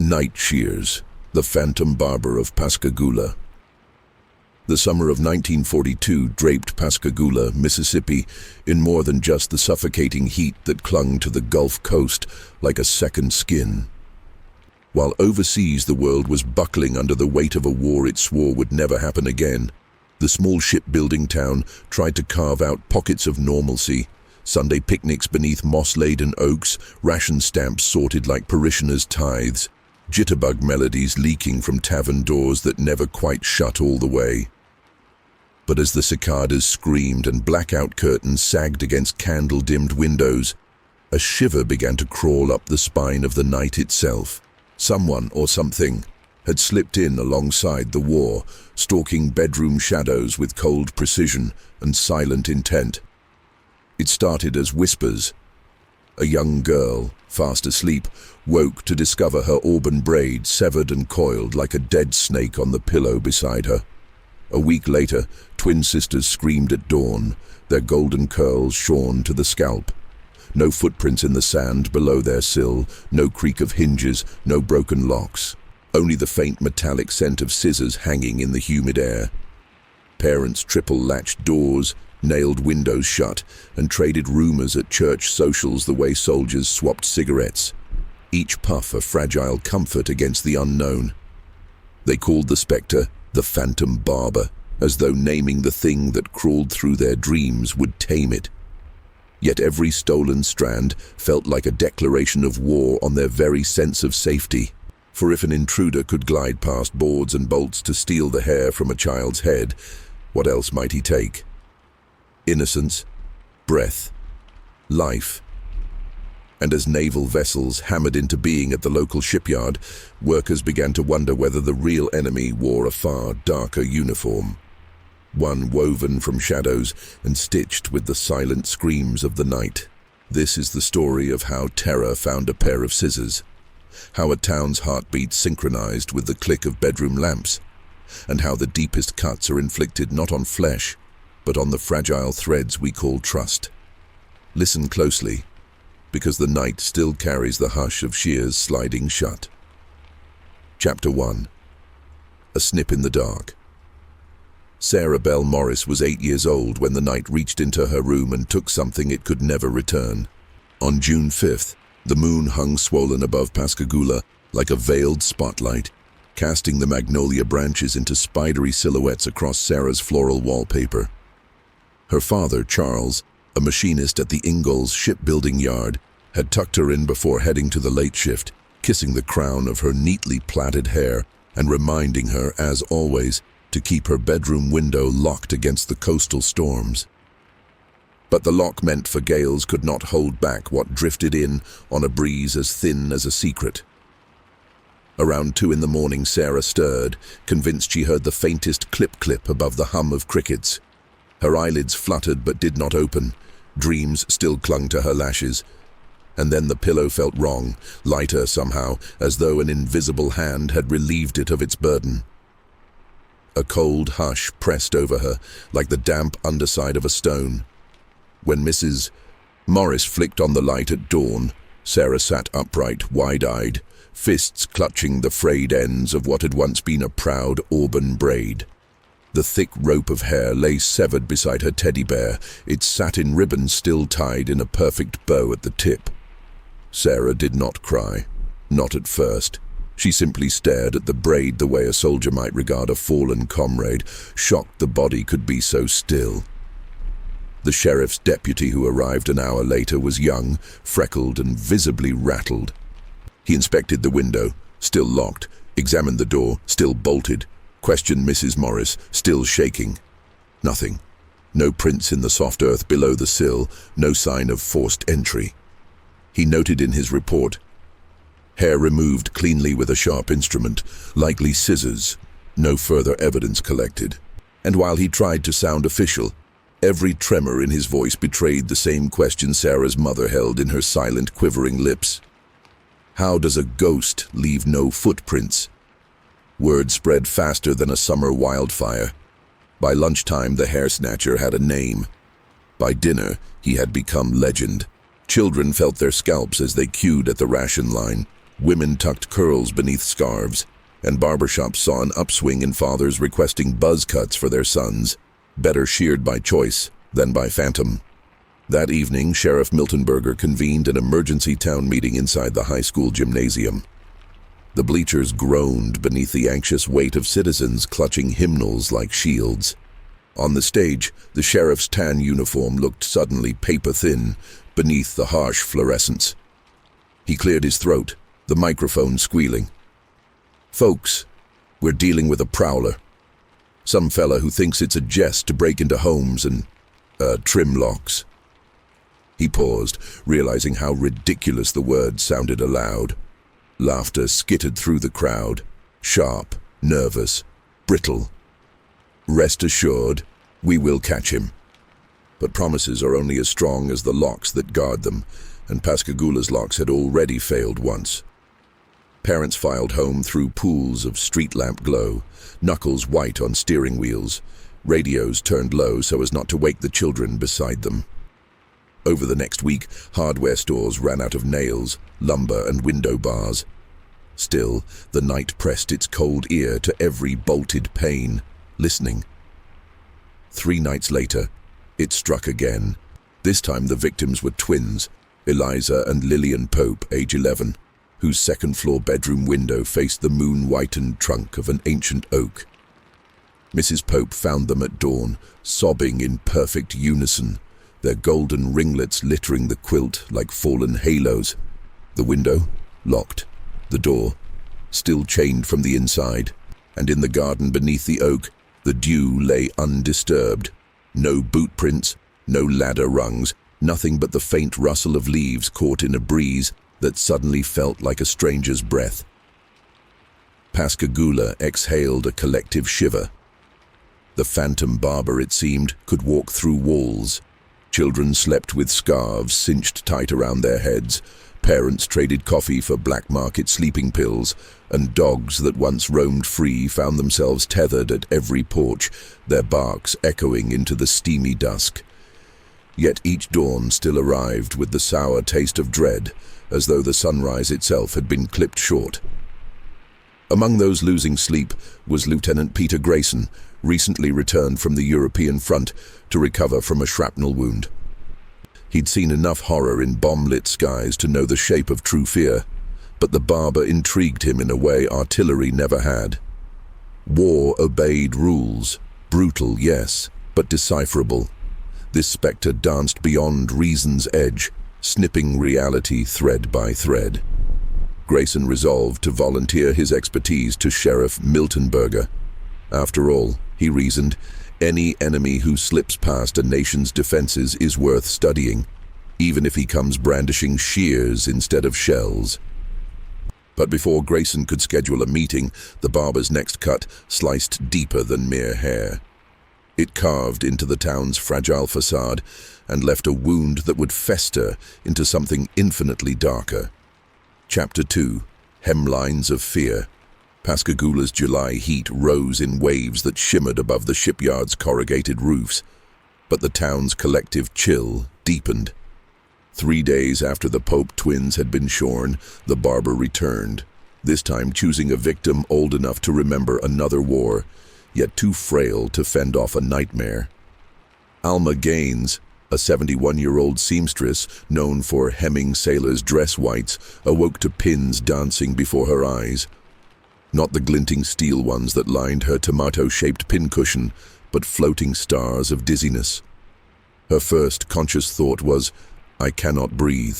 Night Shears, the phantom barber of Pascagoula. The summer of 1942 draped Pascagoula, Mississippi, in more than just the suffocating heat that clung to the Gulf Coast like a second skin. While overseas the world was buckling under the weight of a war it swore would never happen again, the small shipbuilding town tried to carve out pockets of normalcy. Sunday picnics beneath moss-laden oaks, ration stamps sorted like parishioners' tithes, jitterbug melodies leaking from tavern doors that never quite shut all the way. But as the cicadas screamed and blackout curtains sagged against candle-dimmed windows, a shiver began to crawl up the spine of the night itself. Someone or something had slipped in alongside the war, stalking bedroom shadows with cold precision and silent intent. It started as whispers. A young girl, fast asleep, woke to discover her auburn braid severed and coiled like a dead snake on the pillow beside her. A week later, twin sisters screamed at dawn, their golden curls shorn to the scalp. No footprints in the sand below their sill, no creak of hinges, no broken locks. Only the faint metallic scent of scissors hanging in the humid air. Parents triple-latched doors, nailed windows shut, and traded rumors at church socials the way soldiers swapped cigarettes, each puff a fragile comfort against the unknown. They called the spectre the Phantom Barber, as though naming the thing that crawled through their dreams would tame it. Yet every stolen strand felt like a declaration of war on their very sense of safety. For if an intruder could glide past boards and bolts to steal the hair from a child's head, what else might he take? Innocence, breath, life. And as naval vessels hammered into being at the local shipyard, workers began to wonder whether the real enemy wore a far darker uniform. One woven from shadows and stitched with the silent screams of the night. This is the story of how terror found a pair of scissors, how a town's heartbeat synchronized with the click of bedroom lamps, and how the deepest cuts are inflicted not on flesh, but on the fragile threads we call trust. Listen closely, because the night still carries the hush of Shears sliding shut. Chapter 1. A Snip in the Dark. Sarah Bell Morris was 8 years old when the night reached into her room and took something it could never return. On June 5th, the moon hung swollen above Pascagoula like a veiled spotlight, casting the magnolia branches into spidery silhouettes across Sarah's floral wallpaper. Her father, Charles, a machinist at the Ingalls shipbuilding yard, had tucked her in before heading to the late shift, kissing the crown of her neatly plaited hair and reminding her, as always, to keep her bedroom window locked against the coastal storms. But the lock meant for gales could not hold back what drifted in on a breeze as thin as a secret. Around 2 in the morning, Sarah stirred, convinced she heard the faintest clip-clip above the hum of crickets. Her eyelids fluttered but did not open. Dreams still clung to her lashes. And then the pillow felt wrong, lighter somehow, as though an invisible hand had relieved it of its burden. A cold hush pressed over her, like the damp underside of a stone. When Mrs. Morris flicked on the light at dawn, Sarah sat upright, wide-eyed, fists clutching the frayed ends of what had once been a proud auburn braid. The thick rope of hair lay severed beside her teddy bear, its satin ribbon still tied in a perfect bow at the tip. Sarah did not cry, not at first. She simply stared at the braid the way a soldier might regard a fallen comrade, shocked the body could be so still. The sheriff's deputy who arrived an hour later was young, freckled and visibly rattled. He inspected the window, still locked, examined the door, still bolted, questioned Mrs. Morris, still shaking. Nothing. No prints in the soft earth below the sill, no sign of forced entry. He noted in his report, hair removed cleanly with a sharp instrument, likely scissors, no further evidence collected. And while he tried to sound official, every tremor in his voice betrayed the same question Sarah's mother held in her silent, quivering lips. How does a ghost leave no footprints? Word spread faster than a summer wildfire. By lunchtime, the hair snatcher had a name. By dinner, he had become legend. Children felt their scalps as they queued at the ration line. Women tucked curls beneath scarves, and barbershops saw an upswing in fathers requesting buzz cuts for their sons, better sheared by choice than by phantom. That evening, Sheriff Miltenberger convened an emergency town meeting inside the high school gymnasium. The bleachers groaned beneath the anxious weight of citizens clutching hymnals like shields. On the stage, the sheriff's tan uniform looked suddenly paper-thin beneath the harsh fluorescence. He cleared his throat, the microphone squealing. "Folks, we're dealing with a prowler. Some fella who thinks it's a jest to break into homes and, trim locks." He paused, realizing how ridiculous the words sounded aloud. Laughter skittered through the crowd, sharp, nervous, brittle. "Rest assured, we will catch him. But promises are only as strong as the locks that guard them, and Pascagoula's locks had already failed once." Parents filed home through pools of street lamp glow, knuckles white on steering wheels, radios turned low so as not to wake the children beside them. Over the next week, hardware stores ran out of nails, lumber, and window bars. Still, the night pressed its cold ear to every bolted pane, listening. 3 nights later, it struck again. This time the victims were twins, Eliza and Lillian Pope, age 11, whose second-floor bedroom window faced the moon-whitened trunk of an ancient oak. Mrs. Pope found them at dawn, sobbing in perfect unison, their golden ringlets littering the quilt like fallen halos. The window, locked. The door, still chained from the inside. And in the garden beneath the oak, the dew lay undisturbed. No boot prints, no ladder rungs, nothing but the faint rustle of leaves caught in a breeze that suddenly felt like a stranger's breath. Pascagoula exhaled a collective shiver. The phantom barber, it seemed, could walk through walls. Children slept with scarves cinched tight around their heads. Parents traded coffee for black market sleeping pills, and dogs that once roamed free found themselves tethered at every porch, their barks echoing into the steamy dusk. Yet each dawn still arrived with the sour taste of dread, as though the sunrise itself had been clipped short. Among those losing sleep was Lieutenant Peter Grayson, recently returned from the European front to recover from a shrapnel wound. He'd seen enough horror in bomb-lit skies to know the shape of true fear, but the barber intrigued him in a way artillery never had. War obeyed rules, brutal, yes, but decipherable. This spectre danced beyond reason's edge, snipping reality thread by thread. Grayson resolved to volunteer his expertise to Sheriff Miltenberger. After all, he reasoned, any enemy who slips past a nation's defenses is worth studying, even if he comes brandishing shears instead of shells. But before Grayson could schedule a meeting, the barber's next cut sliced deeper than mere hair. It carved into the town's fragile facade and left a wound that would fester into something infinitely darker. Chapter 2. Hemlines of Fear. Pascagoula's July heat rose in waves that shimmered above the shipyard's corrugated roofs, but the town's collective chill deepened. 3 days after the Pope twins had been shorn, the barber returned, this time choosing a victim old enough to remember another war, yet too frail to fend off a nightmare. Alma Gaines, a 71-year-old seamstress known for hemming sailors' dress whites, awoke to pins dancing before her eyes. Not the glinting steel ones that lined her tomato-shaped pincushion, but floating stars of dizziness. Her first conscious thought was, "I cannot breathe."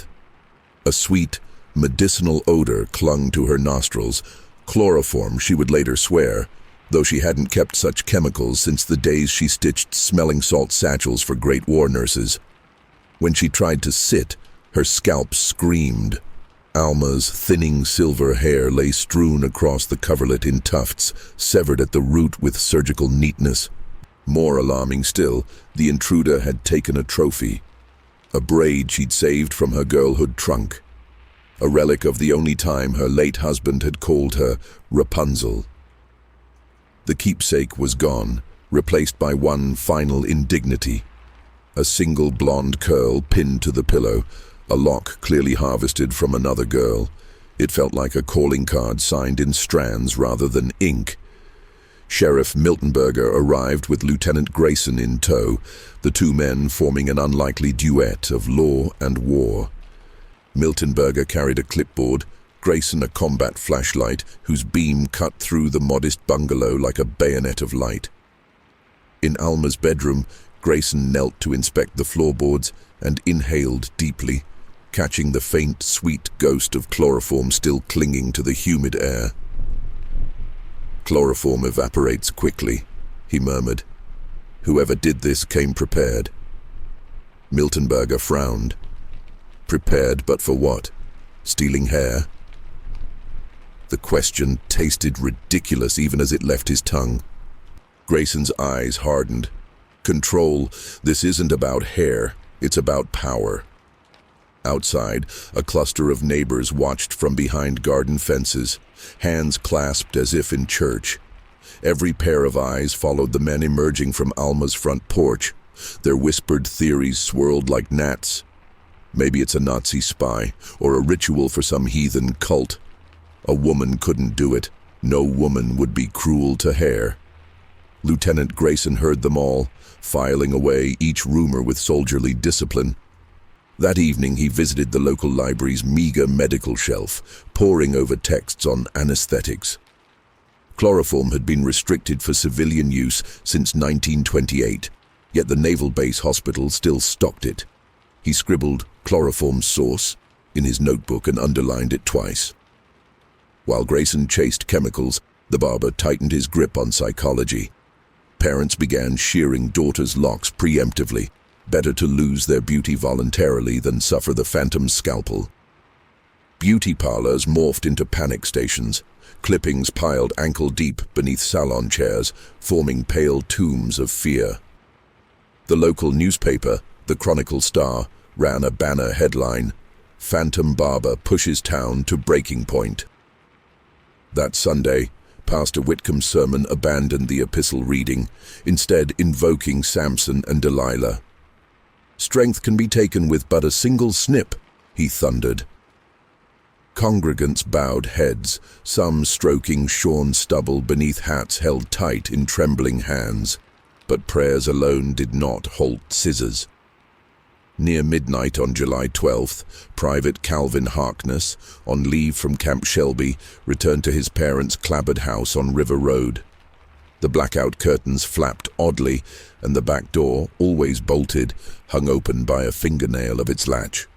A sweet, medicinal odor clung to her nostrils, chloroform, she would later swear, though she hadn't kept such chemicals since the days she stitched smelling salt satchels for Great War nurses. When she tried to sit, her scalp screamed. Alma's thinning silver hair lay strewn across the coverlet in tufts, severed at the root with surgical neatness. More alarming still, the intruder had taken a trophy. A braid she'd saved from her girlhood trunk. A relic of the only time her late husband had called her Rapunzel. The keepsake was gone, replaced by one final indignity. A single blonde curl pinned to the pillow, a lock clearly harvested from another girl. It felt like a calling card signed in strands rather than ink. Sheriff Miltenberger arrived with Lieutenant Grayson in tow, the two men forming an unlikely duet of law and war. Miltenberger carried a clipboard, Grayson a combat flashlight whose beam cut through the modest bungalow like a bayonet of light. In Alma's bedroom, Grayson knelt to inspect the floorboards and inhaled deeply, catching the faint, sweet ghost of chloroform still clinging to the humid air. "Chloroform evaporates quickly," he murmured. "Whoever did this came prepared." Miltenberger frowned. Prepared, but for what? Stealing hair? The question tasted ridiculous even as it left his tongue. Grayson's eyes hardened. Control, this isn't about hair, it's about power. Outside, a cluster of neighbors watched from behind garden fences, hands clasped as if in church. Every pair of eyes followed the men emerging from Alma's front porch. Their whispered theories swirled like gnats. Maybe it's a Nazi spy, or a ritual for some heathen cult. A woman couldn't do it. No woman would be cruel to hair. Lieutenant Grayson heard them all, filing away each rumor with soldierly discipline. That evening he visited the local library's meager medical shelf, poring over texts on anesthetics. Chloroform had been restricted for civilian use since 1928, yet the Naval Base Hospital still stocked it. He scribbled "chloroform source" in his notebook and underlined it twice. While Grayson chased chemicals, the barber tightened his grip on psychology. Parents began shearing daughters' locks preemptively. Better to lose their beauty voluntarily than suffer the phantom scalpel. Beauty parlors morphed into panic stations, clippings piled ankle-deep beneath salon chairs, forming pale tombs of fear. The local newspaper, the Chronicle Star, ran a banner headline, "Phantom Barber Pushes Town to Breaking Point." That Sunday, Pastor Whitcomb's sermon abandoned the epistle reading, instead invoking Samson and Delilah. "Strength can be taken with but a single snip," he thundered. Congregants bowed heads, some stroking shorn stubble beneath hats held tight in trembling hands. But prayers alone did not halt scissors. Near midnight on July 12th, Private Calvin Harkness, on leave from Camp Shelby, returned to his parents' clapboard house on River Road. The blackout curtains flapped oddly, and the back door, always bolted, hung open by a fingernail of its latch.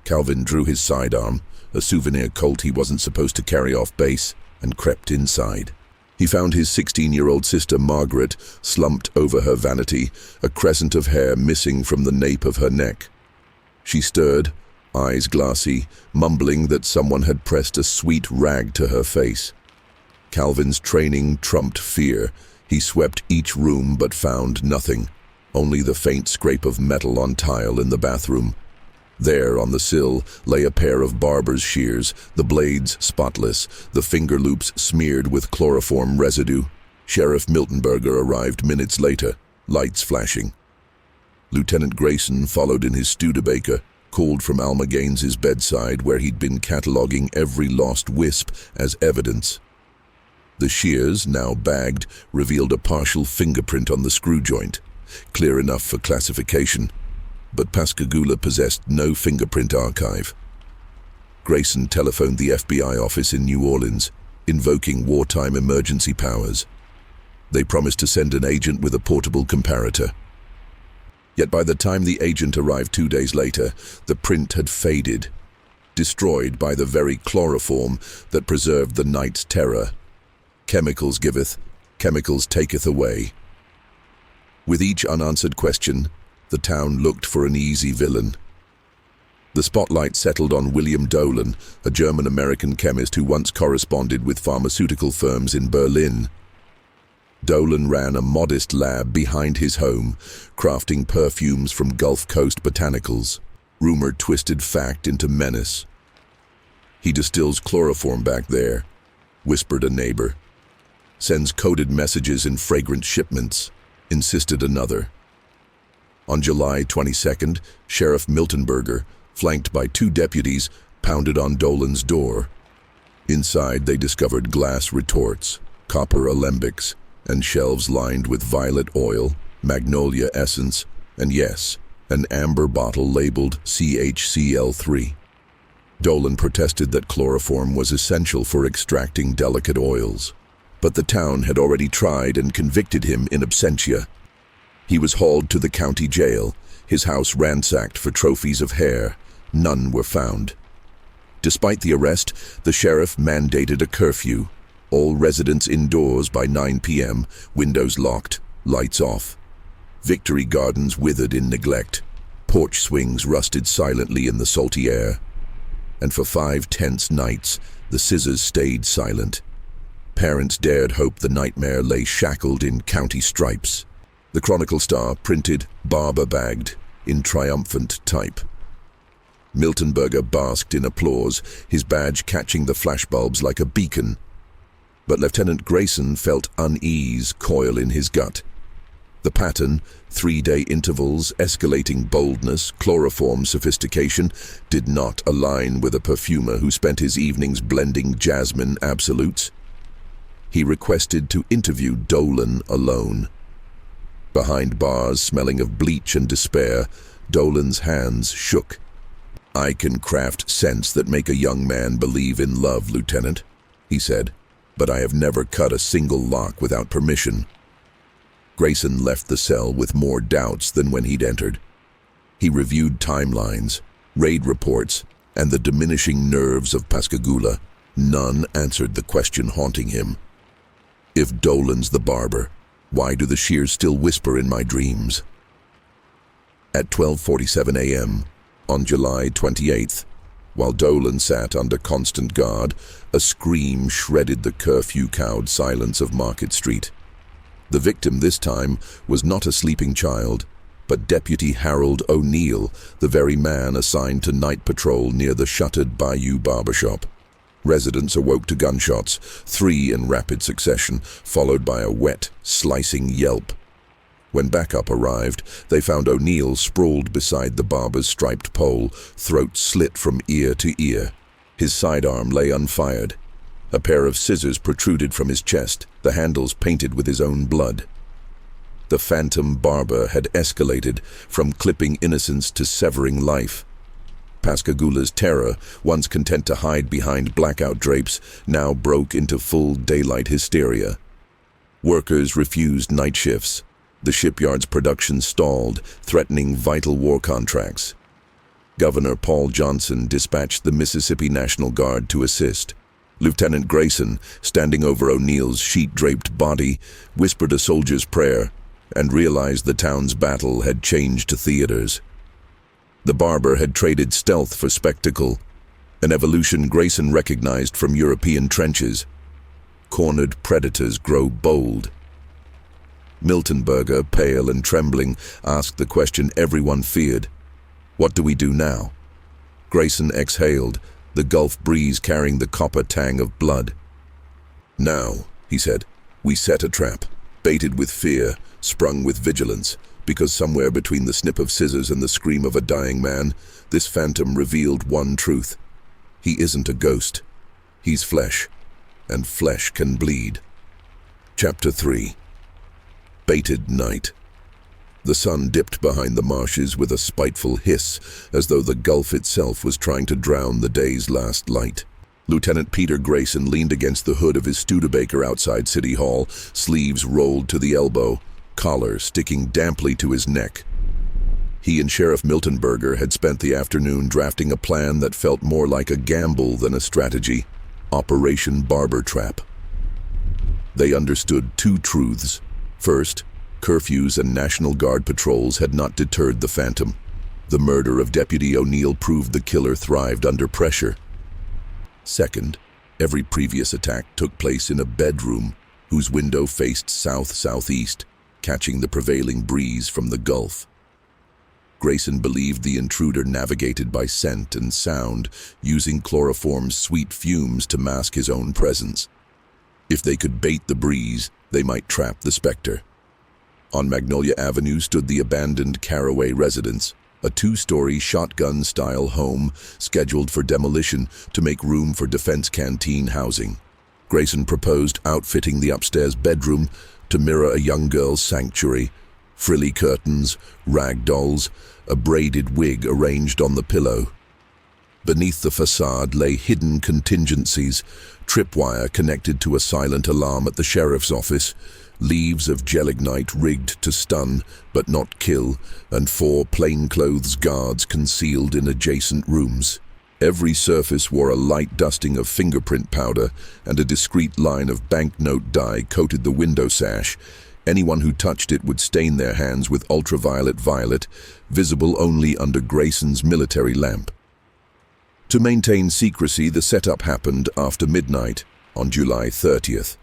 Calvin drew his sidearm, a souvenir Colt he wasn't supposed to carry off base, and crept inside. He found his 16-year-old sister Margaret slumped over her vanity, a crescent of hair missing from the nape of her neck. She stirred, eyes glassy, mumbling that someone had pressed a sweet rag to her face. Calvin's training trumped fear. He swept each room but found nothing, only the faint scrape of metal on tile in the bathroom. There, on the sill, lay a pair of Barber's shears, the blades spotless, the finger loops smeared with chloroform residue. Sheriff Miltenberger arrived minutes later, lights flashing. Lieutenant Grayson followed in his Studebaker, called from Alma Gaines's bedside where he'd been cataloging every lost wisp as evidence. The shears, now bagged, revealed a partial fingerprint on the screw joint, clear enough for classification. But Pascagoula possessed no fingerprint archive. Grayson telephoned the FBI office in New Orleans, invoking wartime emergency powers. They promised to send an agent with a portable comparator. Yet by the time the agent arrived 2 days later, the print had faded, destroyed by the very chloroform that preserved the night's terror. Chemicals giveth, chemicals taketh away. With each unanswered question, the town looked for an easy villain. The spotlight settled on William Dolan, a German-American chemist who once corresponded with pharmaceutical firms in Berlin. Dolan ran a modest lab behind his home, crafting perfumes from Gulf Coast botanicals. Rumor twisted fact into menace. "He distills chloroform back there," whispered a neighbor. "Sends coded messages in fragrant shipments," insisted another. On July 22nd, Sheriff Miltenberger, flanked by 2 deputies, pounded on Dolan's door. Inside, they discovered glass retorts, copper alembics, and shelves lined with violet oil, magnolia essence, and yes, an amber bottle labeled CHCl3. Dolan protested that chloroform was essential for extracting delicate oils, but the town had already tried and convicted him in absentia. He was hauled to the county jail, his house ransacked for trophies of hair. None were found. Despite the arrest, the sheriff mandated a curfew. All residents indoors by 9 p.m., windows locked, lights off. Victory gardens withered in neglect. Porch swings rusted silently in the salty air. And for 5 tense nights, the scissors stayed silent. Parents dared hope the nightmare lay shackled in county stripes. The Chronicle Star printed "Barber bagged" in triumphant type. Miltonberger basked in applause, his badge catching the flashbulbs like a beacon. But Lieutenant Grayson felt unease coil in his gut. The pattern, 3-day intervals, escalating boldness, chloroform sophistication, did not align with a perfumer who spent his evenings blending jasmine absolutes. He requested to interview Dolan alone. Behind bars smelling of bleach and despair, Dolan's hands shook. "I can craft scents that make a young man believe in love, Lieutenant," he said, "but I have never cut a single lock without permission." Grayson left the cell with more doubts than when he'd entered. He reviewed timelines, raid reports, and the diminishing nerves of Pascagoula. None answered the question haunting him. If Dolan's the barber, why do the Shears still whisper in my dreams? At 12:47 a.m., on July 28th, while Dolan sat under constant guard, a scream shredded the curfew-cowed silence of Market Street. The victim this time was not a sleeping child, but Deputy Harold O'Neill, the very man assigned to night patrol near the shuttered Bayou barbershop. Residents awoke to gunshots, 3 in rapid succession, followed by a wet, slicing yelp. When backup arrived, they found O'Neill sprawled beside the barber's striped pole, throat slit from ear to ear. His sidearm lay unfired. A pair of scissors protruded from his chest, the handles painted with his own blood. The phantom barber had escalated from clipping innocence to severing life. Pascagoula's terror, once content to hide behind blackout drapes, now broke into full daylight hysteria. Workers refused night shifts. The shipyard's production stalled, threatening vital war contracts. Governor Paul Johnson dispatched the Mississippi National Guard to assist. Lieutenant Grayson, standing over O'Neill's sheet-draped body, whispered a soldier's prayer and realized the town's battle had changed to theaters. The barber had traded stealth for spectacle, an evolution Grayson recognized from European trenches. Cornered predators grow bold. Miltonberger, pale and trembling, asked the question everyone feared. "What do we do now?" Grayson exhaled, the Gulf breeze carrying the copper tang of blood. "Now," he said, "we set a trap, baited with fear, sprung with vigilance, because somewhere between the snip of scissors and the scream of a dying man, this phantom revealed one truth. He isn't a ghost. He's flesh, and flesh can bleed." Chapter 3. Baited night. The sun dipped behind the marshes with a spiteful hiss, as though the Gulf itself was trying to drown the day's last light. Lieutenant Peter Grayson leaned against the hood of his Studebaker outside City Hall, sleeves rolled to the elbow, collar sticking damply to his neck. He and Sheriff Miltonberger had spent the afternoon drafting a plan that felt more like a gamble than a strategy. Operation Barber Trap. They understood 2 truths. First, curfews and National Guard patrols had not deterred the phantom. The murder of Deputy O'Neill proved the killer thrived under pressure. Second, every previous attack took place in a bedroom whose window faced south-southeast, catching the prevailing breeze from the Gulf. Grayson believed the intruder navigated by scent and sound, using chloroform's sweet fumes to mask his own presence. If they could bait the breeze, they might trap the specter. On Magnolia Avenue stood the abandoned Caraway residence, a two-story shotgun-style home scheduled for demolition to make room for defense canteen housing. Grayson proposed outfitting the upstairs bedroom to mirror a young girl's sanctuary. Frilly curtains, rag dolls, a braided wig arranged on the pillow. Beneath the facade lay hidden contingencies, tripwire connected to a silent alarm at the sheriff's office, leaves of gelignite rigged to stun but not kill, and 4 plainclothes guards concealed in adjacent rooms. Every surface wore a light dusting of fingerprint powder, and a discreet line of banknote dye coated the window sash. Anyone who touched it would stain their hands with ultraviolet violet, visible only under Grayson's military lamp. To maintain secrecy, the setup happened after midnight on July 30th.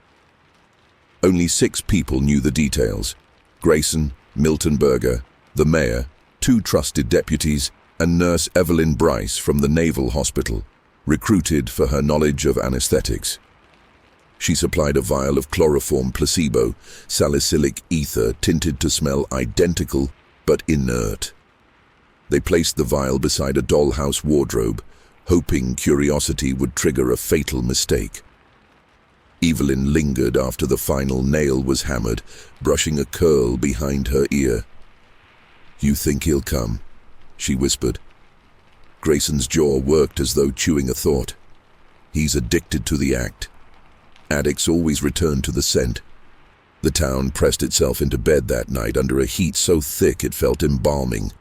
Only 6 people knew the details: Grayson, Milton Berger, the mayor, 2 trusted deputies, and Nurse Evelyn Bryce from the Naval Hospital, recruited for her knowledge of anesthetics. She supplied a vial of chloroform placebo, salicylic ether tinted to smell identical but inert. They placed the vial beside a dollhouse wardrobe, hoping curiosity would trigger a fatal mistake. Evelyn lingered after the final nail was hammered, brushing a curl behind her ear. "You think he'll come?" she whispered. Grayson's jaw worked as though chewing a thought. He's addicted to the act. Addicts always return to the scent. The town pressed itself into bed that night under a heat so thick it felt embalming.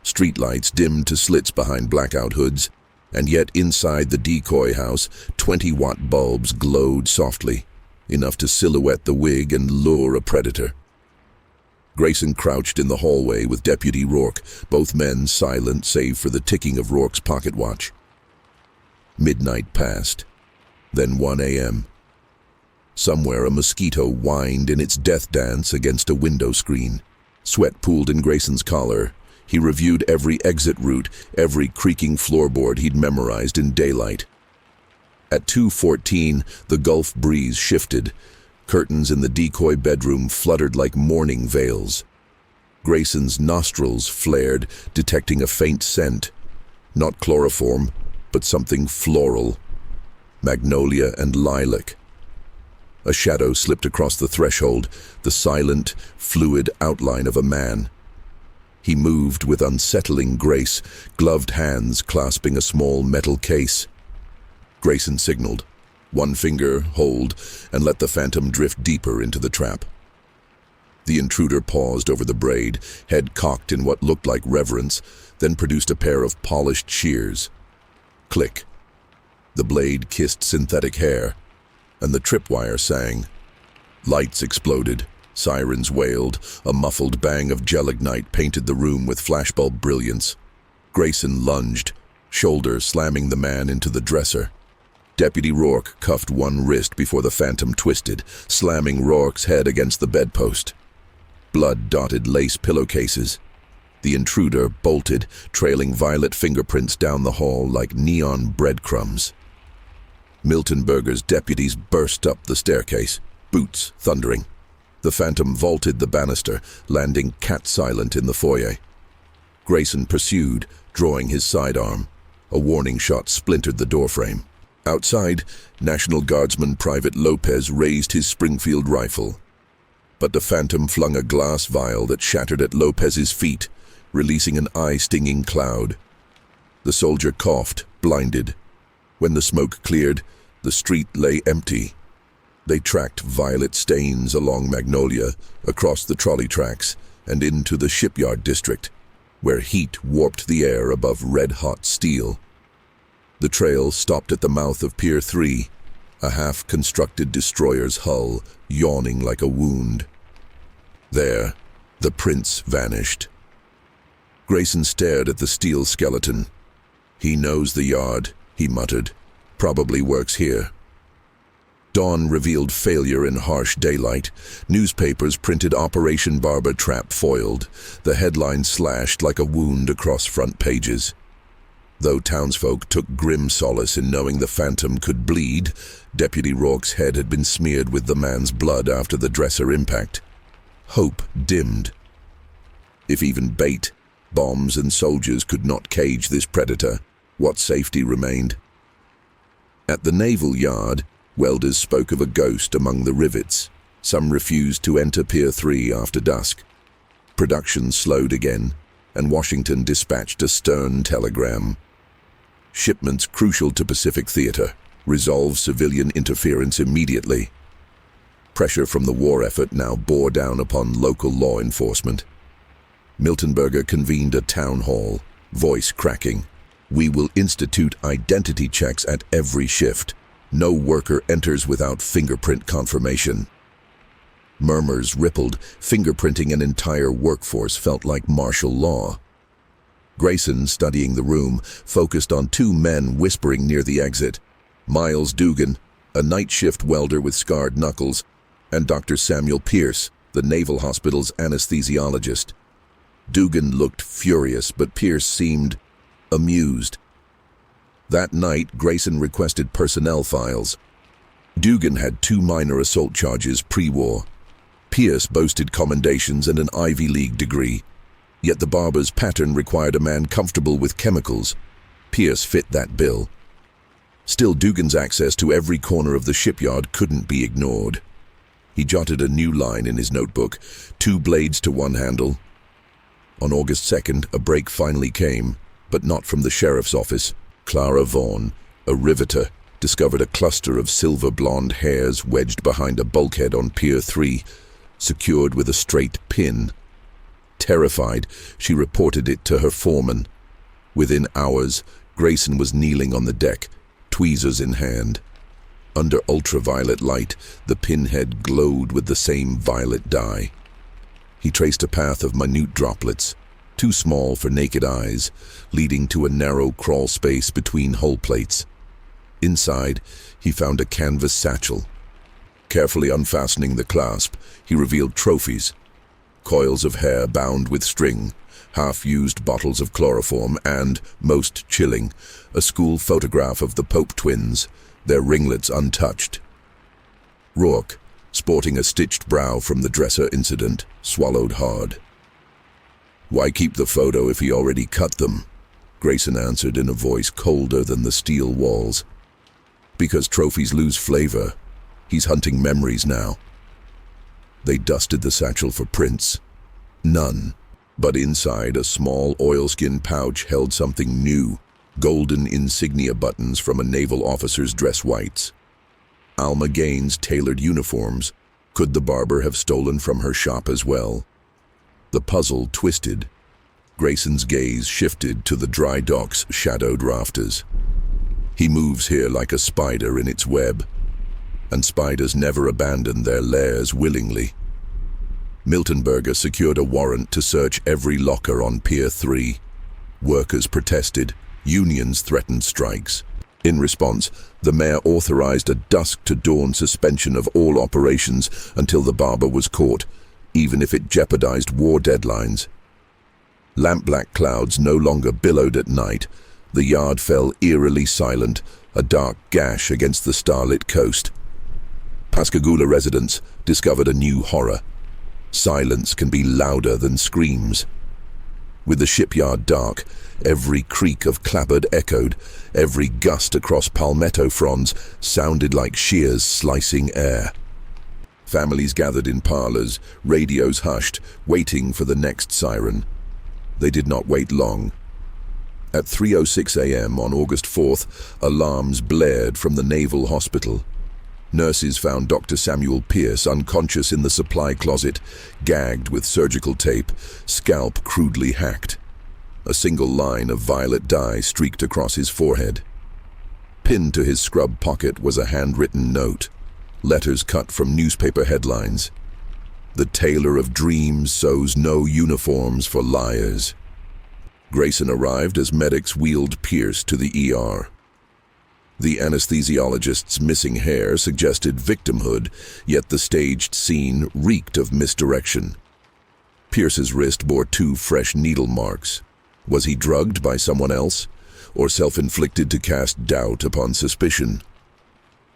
Streetlights dimmed to slits behind blackout hoods, and yet inside the decoy house, 20-watt bulbs glowed softly, enough to silhouette the wig and lure a predator. Grayson crouched in the hallway with Deputy Rourke, both men silent save for the ticking of Rourke's pocket watch. Midnight passed, then 1 a.m. Somewhere a mosquito whined in its death dance against a window screen. Sweat pooled in Grayson's collar. He reviewed every exit route, every creaking floorboard he'd memorized in daylight. At 2:14, the Gulf breeze shifted. Curtains in the decoy bedroom fluttered like mourning veils. Grayson's nostrils flared, detecting a faint scent. Not chloroform, but something floral. Magnolia and lilac. A shadow slipped across the threshold, the silent, fluid outline of a man. He moved with unsettling grace, gloved hands clasping a small metal case. Grayson signaled. One finger, hold, and let the phantom drift deeper into the trap. The intruder paused over the braid, head cocked in what looked like reverence, then produced a pair of polished shears. Click. The blade kissed synthetic hair, and the tripwire sang. Lights exploded. Sirens wailed. A muffled bang of gelignite painted the room with flashbulb brilliance. Grayson lunged, shoulder slamming the man into the dresser. Deputy Rourke cuffed one wrist before the phantom twisted, slamming Rourke's head against the bedpost. Blood-dotted lace pillowcases. The intruder bolted, trailing violet fingerprints down the hall like neon breadcrumbs. Milton Berger's deputies burst up the staircase, boots thundering. The phantom vaulted the banister, landing cat-silent in the foyer. Grayson pursued, drawing his sidearm. A warning shot splintered the doorframe. Outside, National Guardsman Private Lopez raised his Springfield rifle. But the phantom flung a glass vial that shattered at Lopez's feet, releasing an eye-stinging cloud. The soldier coughed, blinded. When the smoke cleared, the street lay empty. They tracked violet stains along Magnolia, across the trolley tracks, and into the shipyard district, where heat warped the air above red-hot steel. The trail stopped at the mouth of Pier 3, a half-constructed destroyer's hull yawning like a wound. There, the prince vanished. Grayson stared at the steel skeleton. "He knows the yard," he muttered. "Probably works here." Dawn revealed failure in harsh daylight. Newspapers printed Operation Barber trap foiled, the headline slashed like a wound across front pages. Though townsfolk took grim solace in knowing the phantom could bleed, Deputy Rourke's head had been smeared with the man's blood after the dresser impact. Hope dimmed. If even bait, Bombs and soldiers could not cage this predator. What safety remained? At the naval yard, welders spoke of a ghost among the rivets. Some refused to enter Pier 3 after dusk. Production slowed again, and Washington dispatched a stern telegram. Shipments crucial to Pacific Theater. Resolve civilian interference immediately. Pressure from the war effort now bore down upon local law enforcement. Miltenberger convened a town hall, voice cracking. "We will institute identity checks at every shift. No worker enters without fingerprint confirmation." Murmurs rippled. Fingerprinting an entire workforce felt like martial law. Grayson, studying the room, focused on two men whispering near the exit. Miles Dugan, a night shift welder with scarred knuckles, and Dr. Samuel Pierce, the Naval Hospital's anesthesiologist. Dugan looked furious, but Pierce seemed amused. That night, Grayson requested personnel files. Dugan had 2 minor assault charges pre-war. Pierce boasted commendations and an Ivy League degree. Yet the Barber's pattern required a man comfortable with chemicals. Pierce fit that bill. Still, Dugan's access to every corner of the shipyard couldn't be ignored. He jotted a new line in his notebook, 2 blades to 1 handle. On August 2nd, a break finally came, but not from the sheriff's office. Clara Vaughn, a riveter, discovered a cluster of silver blonde hairs wedged behind a bulkhead on Pier 3, secured with a straight pin. Terrified, she reported it to her foreman. Within hours, Grayson was kneeling on the deck, tweezers in hand. Under ultraviolet light, the pinhead glowed with the same violet dye. He traced a path of minute droplets, too small for naked eyes, leading to a narrow crawl space between hull plates. Inside, he found a canvas satchel. Carefully unfastening the clasp, he revealed trophies: coils of hair bound with string, half-used bottles of chloroform, and, most chilling, a school photograph of the Pope twins, their ringlets untouched. Rourke, sporting a stitched brow from the dresser incident, swallowed hard. "Why keep the photo if he already cut them?" Grayson answered in a voice colder than the steel walls. "Because trophies lose flavor. He's hunting memories now." They dusted the satchel for prints. None. But inside, a small oilskin pouch held something new: golden insignia buttons from a naval officer's dress whites. Alma Gaines' tailored uniforms. Could the Barber have stolen from her shop as well? The puzzle twisted. Grayson's gaze shifted to the dry dock's shadowed rafters. He moves here like a spider in its web, and spiders never abandon their lairs willingly. Miltenberger secured a warrant to search every locker on Pier 3. Workers protested. Unions threatened strikes. In response, the mayor authorized a dusk-to-dawn suspension of all operations until the Barber was caught, even if it jeopardized war deadlines. Lamp-black clouds no longer billowed at night. The yard fell eerily silent, a dark gash against the starlit coast. Pascagoula residents discovered a new horror. Silence can be louder than screams. With the shipyard dark, every creak of clapboard echoed, every gust across palmetto fronds sounded like shears slicing air. Families gathered in parlors, radios hushed, waiting for the next siren. They did not wait long. At 3:06 a.m. on August 4th, alarms blared from the Naval Hospital. Nurses found Dr. Samuel Pierce unconscious in the supply closet, gagged with surgical tape, scalp crudely hacked. A single line of violet dye streaked across his forehead. Pinned to his scrub pocket was a handwritten note, letters cut from newspaper headlines. "The tailor of dreams sews no uniforms for liars." Grayson arrived as medics wheeled Pierce to the ER. The anesthesiologist's missing hair suggested victimhood, yet the staged scene reeked of misdirection. Pierce's wrist bore 2 fresh needle marks. Was he drugged by someone else, or self-inflicted to cast doubt upon suspicion?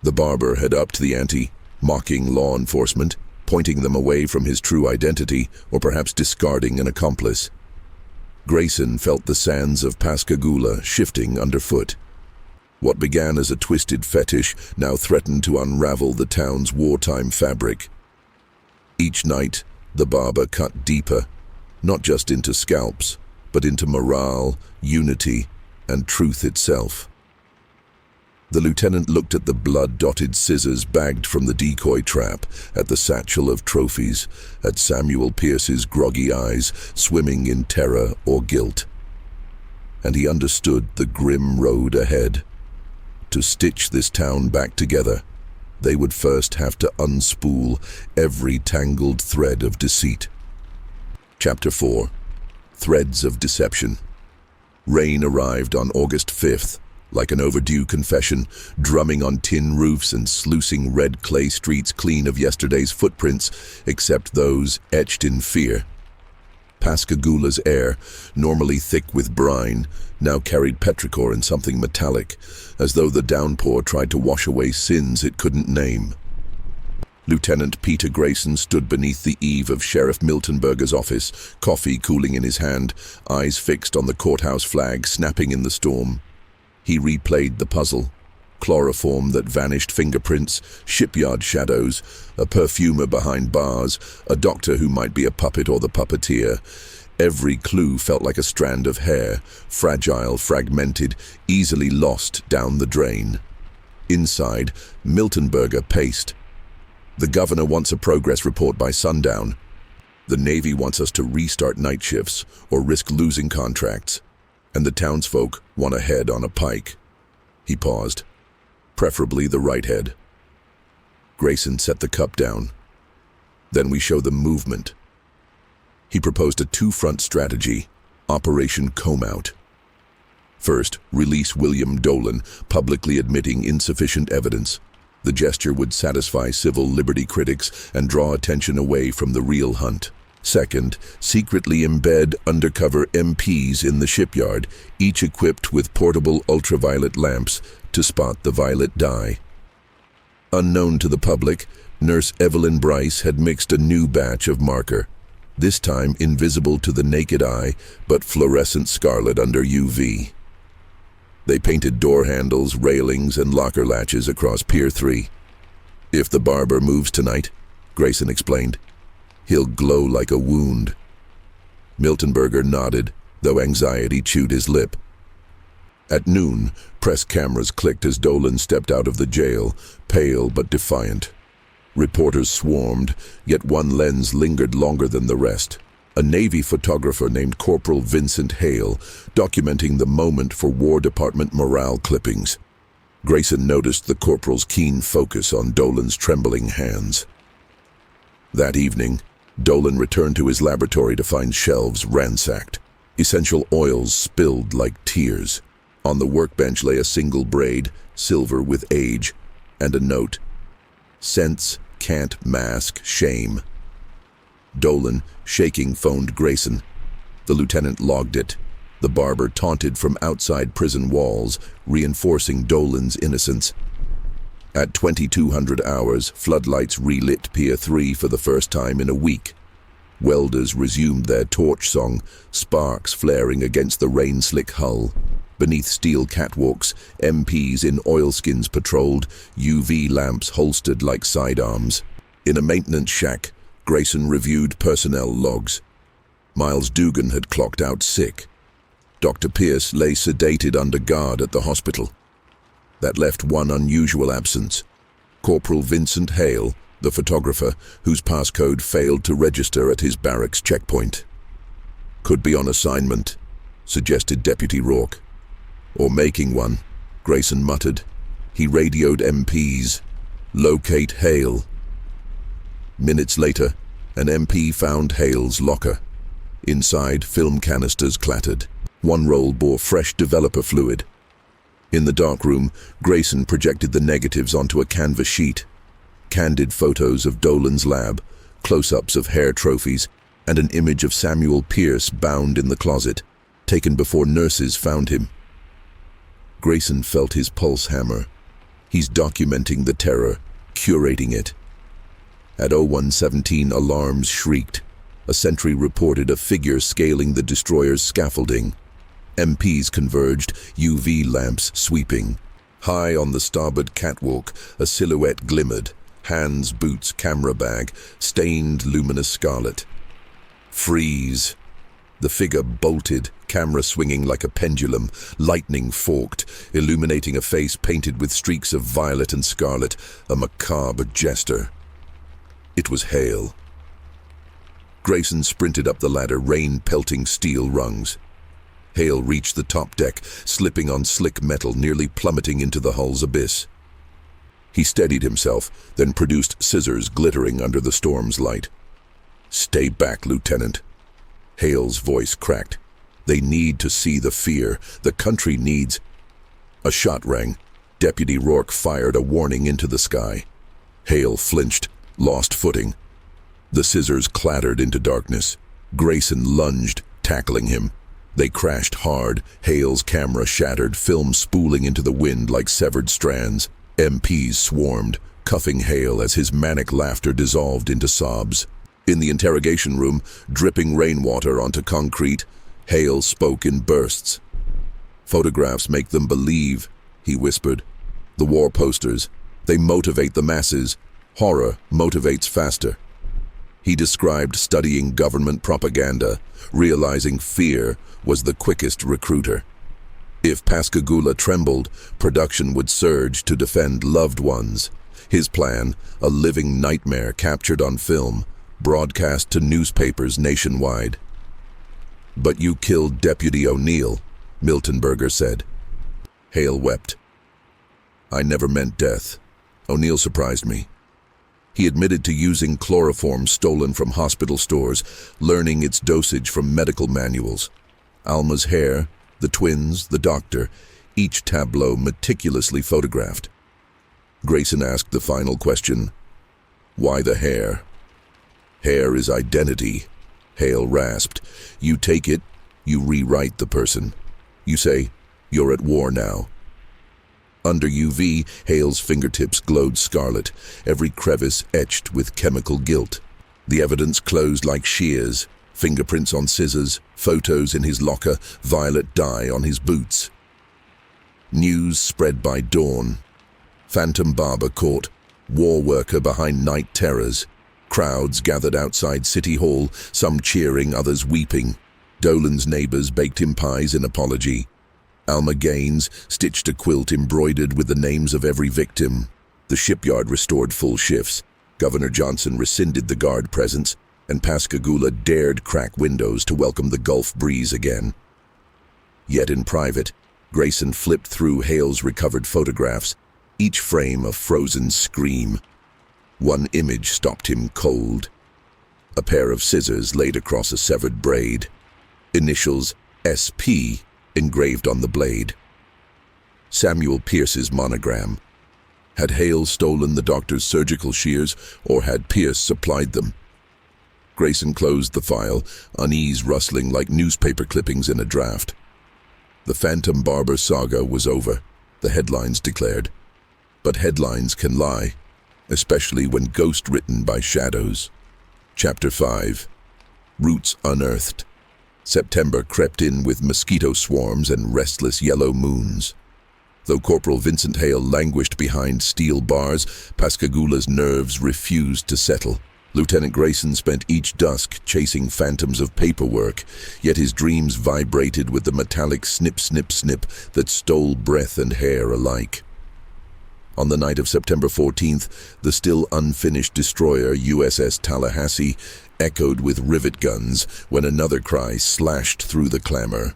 The Barber had upped the ante, mocking law enforcement, pointing them away from his true identity, or perhaps discarding an accomplice. Grayson felt the sands of Pascagoula shifting underfoot. What began as a twisted fetish now threatened to unravel the town's wartime fabric. Each night, the barber cut deeper, not just into scalps, but into morale, unity, and truth itself. The lieutenant looked at the blood-dotted scissors bagged from the decoy trap, at the satchel of trophies, at Samuel Pierce's groggy eyes swimming in terror or guilt. And he understood the grim road ahead. To stitch this town back together, they would first have to unspool every tangled thread of deceit. Chapter 4. Threads of Deception. Rain arrived on August 5th, like an overdue confession, drumming on tin roofs and sluicing red clay streets clean of yesterday's footprints, except those etched in fear. Pascagoula's air, normally thick with brine, now carried petrichor and something metallic, as though the downpour tried to wash away sins it couldn't name. Lieutenant Peter Grayson stood beneath the eave of Sheriff Miltenberger's office, coffee cooling in his hand, eyes fixed on the courthouse flag snapping in the storm. He replayed the puzzle. Chloroform that vanished fingerprints, shipyard shadows, a perfumer behind bars, a doctor who might be a puppet or the puppeteer. Every clue felt like a strand of hair, fragile, fragmented, easily lost down the drain. Inside, Miltenberger paced. The governor wants a progress report by sundown. The Navy wants us to restart night shifts or risk losing contracts. And the townsfolk want a head on a pike. He paused. Preferably the right head. Grayson set the cup down. Then we show them movement. He proposed a two-front strategy, Operation Comb-Out. First, release William Dolan, publicly admitting insufficient evidence. The gesture would satisfy civil liberty critics and draw attention away from the real hunt. Second, secretly embed undercover MPs in the shipyard, each equipped with portable ultraviolet lamps to spot the violet dye. Unknown to the public, Nurse Evelyn Bryce had mixed a new batch of marker, this time invisible to the naked eye, but fluorescent scarlet under UV. They painted door handles, railings, and locker latches across Pier 3. If the barber moves tonight, Grayson explained, he'll glow like a wound. Miltenberger nodded, though anxiety chewed his lip. At noon, press cameras clicked as Dolan stepped out of the jail, pale but defiant. Reporters swarmed, yet one lens lingered longer than the rest. A Navy photographer named Corporal Vincent Hale, documenting the moment for War Department morale clippings. Grayson noticed the corporal's keen focus on Dolan's trembling hands. That evening, Dolan returned to his laboratory to find shelves ransacked, essential oils spilled like tears. On the workbench lay a single braid, silver with age, and a note. Scents can't mask shame. Dolan, shaking, phoned Grayson. The lieutenant logged it. The barber taunted from outside prison walls, reinforcing Dolan's innocence. At 2200 hours, floodlights relit Pier 3 for the first time in a week. Welders resumed their torch song, sparks flaring against the rain-slick hull. Beneath steel catwalks, MPs in oilskins patrolled, UV lamps holstered like sidearms. In a maintenance shack, Grayson reviewed personnel logs. Miles Dugan had clocked out sick. Dr. Pierce lay sedated under guard at the hospital. That left one unusual absence. Corporal Vincent Hale, the photographer, whose passcode failed to register at his barracks checkpoint. Could be on assignment, suggested Deputy Rourke. Or making one, Grayson muttered. He radioed MPs. Locate Hale. Minutes later, an MP found Hale's locker. Inside, film canisters clattered. One roll bore fresh developer fluid. In the darkroom, Grayson projected the negatives onto a canvas sheet. Candid photos of Dolan's lab, close-ups of hair trophies, and an image of Samuel Pierce bound in the closet, taken before nurses found him. Grayson felt his pulse hammer. He's documenting the terror, curating it. At 01:17, alarms shrieked. A sentry reported a figure scaling the destroyer's scaffolding. MPs converged, UV lamps sweeping. High on the starboard catwalk, a silhouette glimmered. Hands, boots, camera bag, stained luminous scarlet. Freeze. The figure bolted, camera swinging like a pendulum, lightning forked, illuminating a face painted with streaks of violet and scarlet, a macabre jester. It was Hale. Grayson sprinted up the ladder, rain pelting steel rungs. Hale reached the top deck, slipping on slick metal, nearly plummeting into the hull's abyss. He steadied himself, then produced scissors glittering under the storm's light. "Stay back, Lieutenant." Hale's voice cracked. "They need to see the fear. The country needs—" A shot rang. Deputy Rourke fired a warning into the sky. Hale flinched, lost footing. The scissors clattered into darkness. Grayson lunged, tackling him. They crashed hard. Hale's camera shattered, film spooling into the wind like severed strands. MPs swarmed, cuffing Hale as his manic laughter dissolved into sobs. In the interrogation room, dripping rainwater onto concrete, Hale spoke in bursts. "Photographs make them believe," he whispered. "The war posters, they motivate the masses. Horror motivates faster." He described studying government propaganda, realizing fear was the quickest recruiter. If Pascagoula trembled, production would surge to defend loved ones. His plan, a living nightmare captured on film, broadcast to newspapers nationwide. "But you killed Deputy O'Neill," Miltenberger said. Hale wept. "I never meant death. O'Neill surprised me. He admitted to using chloroform stolen from hospital stores, learning its dosage from medical manuals. Alma's hair, the twins, the doctor, each tableau meticulously photographed." Grayson asked the final question. "Why the hair?" "Hair is identity," Hale rasped. "You take it, you rewrite the person. You say, you're at war now." Under UV, Hale's fingertips glowed scarlet, every crevice etched with chemical guilt. The evidence closed like shears, fingerprints on scissors, photos in his locker, violet dye on his boots. News spread by dawn. Phantom Barber caught, war worker behind night terrors. Crowds gathered outside City Hall, some cheering, others weeping. Dolan's neighbors baked him pies in apology. Alma Gaines stitched a quilt embroidered with the names of every victim. The shipyard restored full shifts. Governor Johnson rescinded the guard presence, and Pascagoula dared crack windows to welcome the Gulf breeze again. Yet in private, Grayson flipped through Hale's recovered photographs, each frame a frozen scream. One image stopped him cold. A pair of scissors laid across a severed braid. Initials SP engraved on the blade. Samuel Pierce's monogram. Had Hale stolen the doctor's surgical shears, or had Pierce supplied them? Grayson closed the file, unease rustling like newspaper clippings in a draft. The Phantom Barber saga was over, the headlines declared. But headlines can lie, especially when ghost-written by shadows. Chapter 5. Roots Unearthed. September crept in with mosquito swarms and restless yellow moons. Though Corporal Vincent Hale languished behind steel bars, Pascagoula's nerves refused to settle. Lieutenant Grayson spent each dusk chasing phantoms of paperwork, yet his dreams vibrated with the metallic snip, snip, snip that stole breath and hair alike. On the night of September 14th, the still unfinished destroyer USS Tallahassee echoed with rivet guns when another cry slashed through the clamor.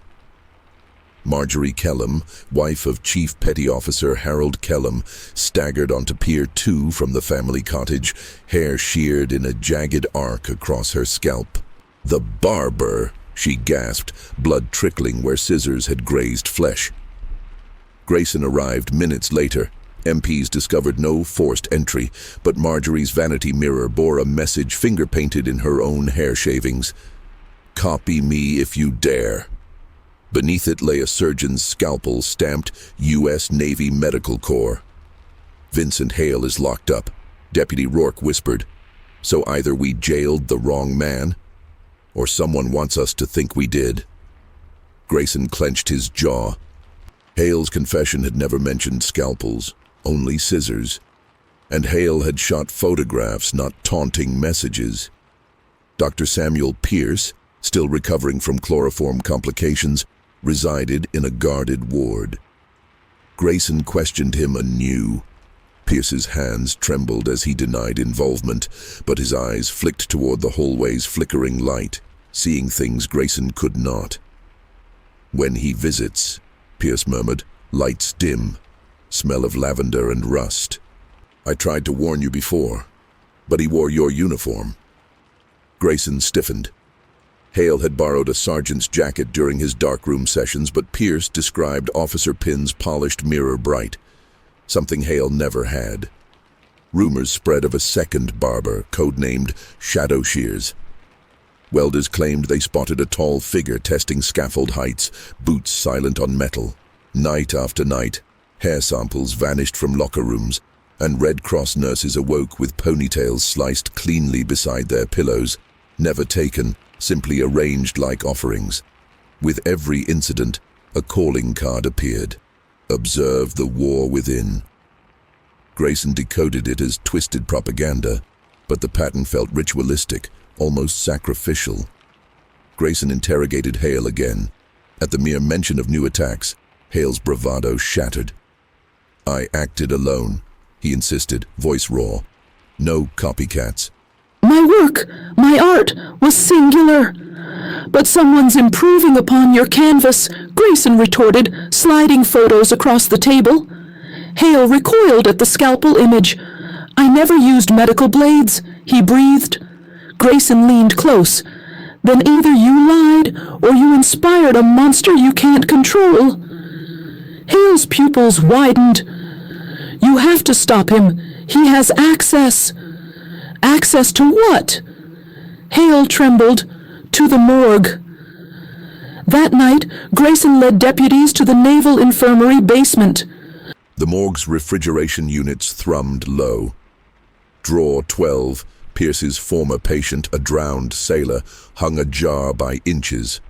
Marjorie Kellum, wife of Chief Petty Officer Harold Kellum, staggered onto Pier 2 from the family cottage, hair sheared in a jagged arc across her scalp. "The Barber!" she gasped, blood trickling where scissors had grazed flesh. Grayson arrived minutes later. MPs discovered no forced entry, but Marjorie's vanity mirror bore a message finger-painted in her own hair shavings. "Copy me if you dare." Beneath it lay a surgeon's scalpel stamped U.S. Navy Medical Corps. "Vincent Hale is locked up," Deputy Rourke whispered. "So either we jailed the wrong man?" or someone wants us to think we did. Grayson clenched his jaw. Hale's confession had never mentioned scalpels, only scissors. And Hale had shot photographs, not taunting messages. Dr. Samuel Pierce, still recovering from chloroform complications, resided in a guarded ward. Grayson questioned him anew. Pierce's hands trembled as he denied involvement, but his eyes flicked toward the hallway's flickering light, seeing things Grayson could not. "When he visits," Pierce murmured, "lights dim, smell of lavender and rust. I tried to warn you before, but he wore your uniform." Grayson stiffened. Hale had borrowed a sergeant's jacket during his darkroom sessions, but Pierce described Officer Pin's polished mirror bright, something Hale never had. Rumors spread of a second Barber, codenamed Shadow Shears. Welders claimed they spotted a tall figure testing scaffold heights, boots silent on metal. Night after night, hair samples vanished from locker rooms, and Red Cross nurses awoke with ponytails sliced cleanly beside their pillows, never taken, simply arranged like offerings. With every incident, a calling card appeared. "Observe the war within." Grayson decoded it as twisted propaganda, but the pattern felt ritualistic, almost sacrificial. Grayson interrogated Hale again. At the mere mention of new attacks, Hale's bravado shattered. "I acted alone," he insisted, voice raw. "No copycats." "My work, my art, was singular. But someone's improving upon your canvas," Grayson retorted, sliding photos across the table. Hale recoiled at the scalpel image. "I never used medical blades," he breathed. Grayson leaned close. "Then either you lied, or you inspired a monster you can't control." Hale's pupils widened. "You have to stop him. He has access." "Access to what?" Hale trembled. "To the morgue." That night, Grayson led deputies to the Naval Infirmary basement. The morgue's refrigeration units thrummed low. Drawer 12, Pierce's former patient, a drowned sailor, hung ajar by inches.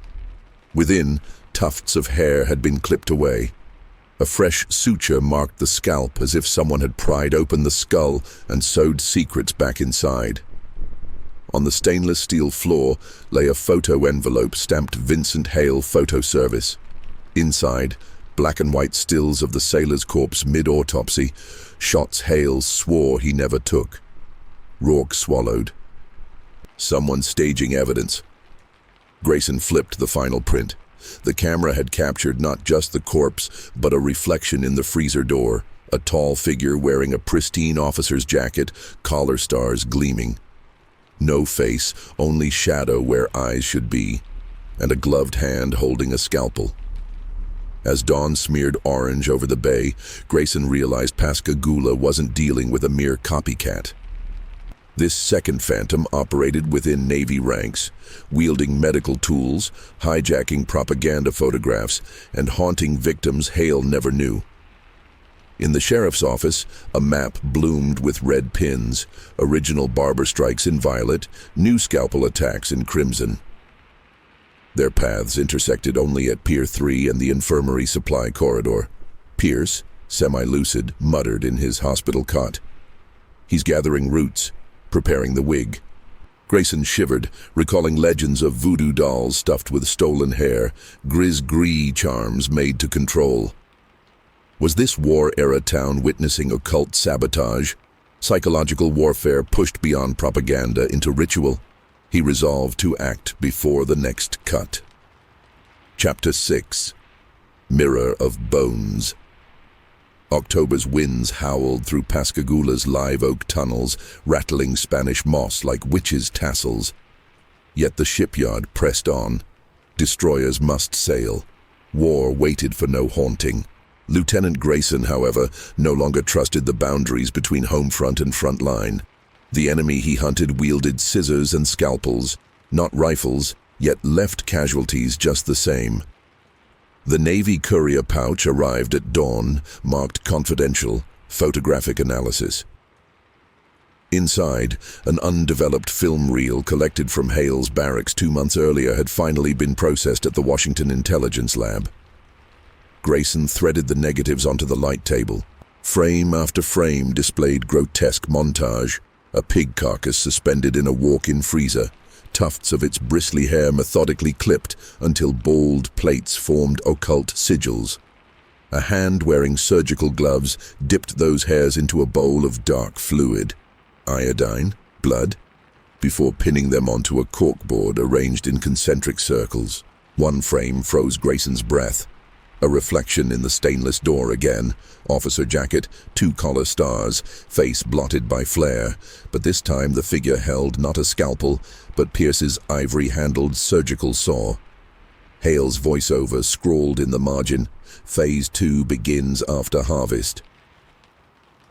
Within, tufts of hair had been clipped away. A fresh suture marked the scalp, as if someone had pried open the skull and sewed secrets back inside. On the stainless steel floor lay a photo envelope stamped Vincent Hale Photo Service. Inside, black and white stills of the sailor's corpse mid-autopsy, shots Hale swore he never took. Rourke swallowed. "Someone staging evidence." Grayson flipped the final print. The camera had captured not just the corpse, but a reflection in the freezer door, a tall figure wearing a pristine officer's jacket, collar stars gleaming. No face, only shadow where eyes should be, and a gloved hand holding a scalpel. As dawn smeared orange over the bay, Grayson realized Pascagoula wasn't dealing with a mere copycat. This second phantom operated within Navy ranks, wielding medical tools, hijacking propaganda photographs, and haunting victims Hale never knew. In the sheriff's office, a map bloomed with red pins, original Barber strikes in violet, new scalpel attacks in crimson. Their paths intersected only at Pier 3 and the infirmary supply corridor. Pierce, semi-lucid, muttered in his hospital cot. "He's gathering roots, preparing the wig." Grayson shivered, recalling legends of voodoo dolls stuffed with stolen hair, gris-gris charms made to control. Was this war-era town witnessing occult sabotage, psychological warfare pushed beyond propaganda into ritual? He resolved to act before the next cut. Chapter 6. Mirror of Bones. October's winds howled through Pascagoula's live oak tunnels, rattling Spanish moss like witches' tassels. Yet the shipyard pressed on. Destroyers must sail. War waited for no haunting. Lieutenant Grayson, however, no longer trusted the boundaries between home front and front line. The enemy he hunted wielded scissors and scalpels, not rifles, yet left casualties just the same. The Navy courier pouch arrived at dawn, marked confidential, photographic analysis. Inside, an undeveloped film reel collected from Hale's barracks 2 months earlier had finally been processed at the Washington Intelligence Lab. Grayson threaded the negatives onto the light table. Frame after frame displayed grotesque montage, a pig carcass suspended in a walk-in freezer, tufts of its bristly hair methodically clipped until bald plates formed occult sigils. A hand wearing surgical gloves dipped those hairs into a bowl of dark fluid. Iodine, blood, before pinning them onto a corkboard arranged in concentric circles. One frame froze Grayson's breath. A reflection in the stainless door again. Officer jacket, 2 collar stars, face blotted by flare, but this time the figure held not a scalpel, but Pierce's ivory-handled surgical saw. Hale's voiceover scrawled in the margin, Phase 2 begins after harvest.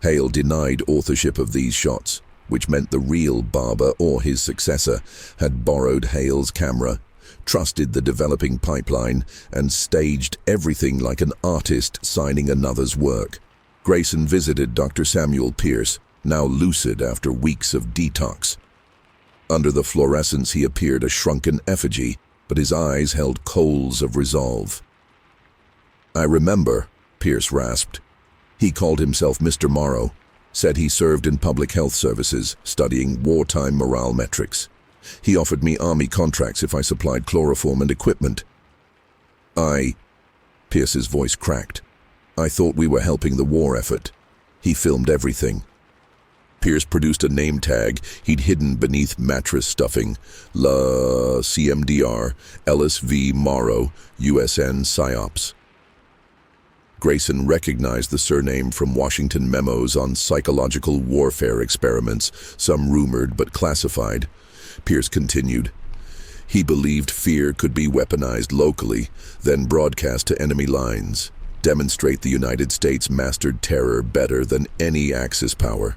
Hale denied authorship of these shots, which meant the real Barber or his successor had borrowed Hale's camera, trusted the developing pipeline, and staged everything like an artist signing another's work. Grayson visited Dr. Samuel Pierce, now lucid after weeks of detox. Under the fluorescence he appeared a shrunken effigy, but his eyes held coals of resolve. "I remember," Pierce rasped. He called himself Mr. Morrow, said he served in public health services, studying wartime morale metrics. He offered me army contracts if I supplied chloroform and equipment. Pierce's voice cracked. "I thought we were helping the war effort." He filmed everything. Pierce produced a name tag he'd hidden beneath mattress stuffing. La CMDR, Ellis V. Morrow, USN PsyOps. Grayson recognized the surname from Washington memos on psychological warfare experiments, some rumored but classified. Pierce continued. He believed fear could be weaponized locally, then broadcast to enemy lines, demonstrate the United States mastered terror better than any Axis power.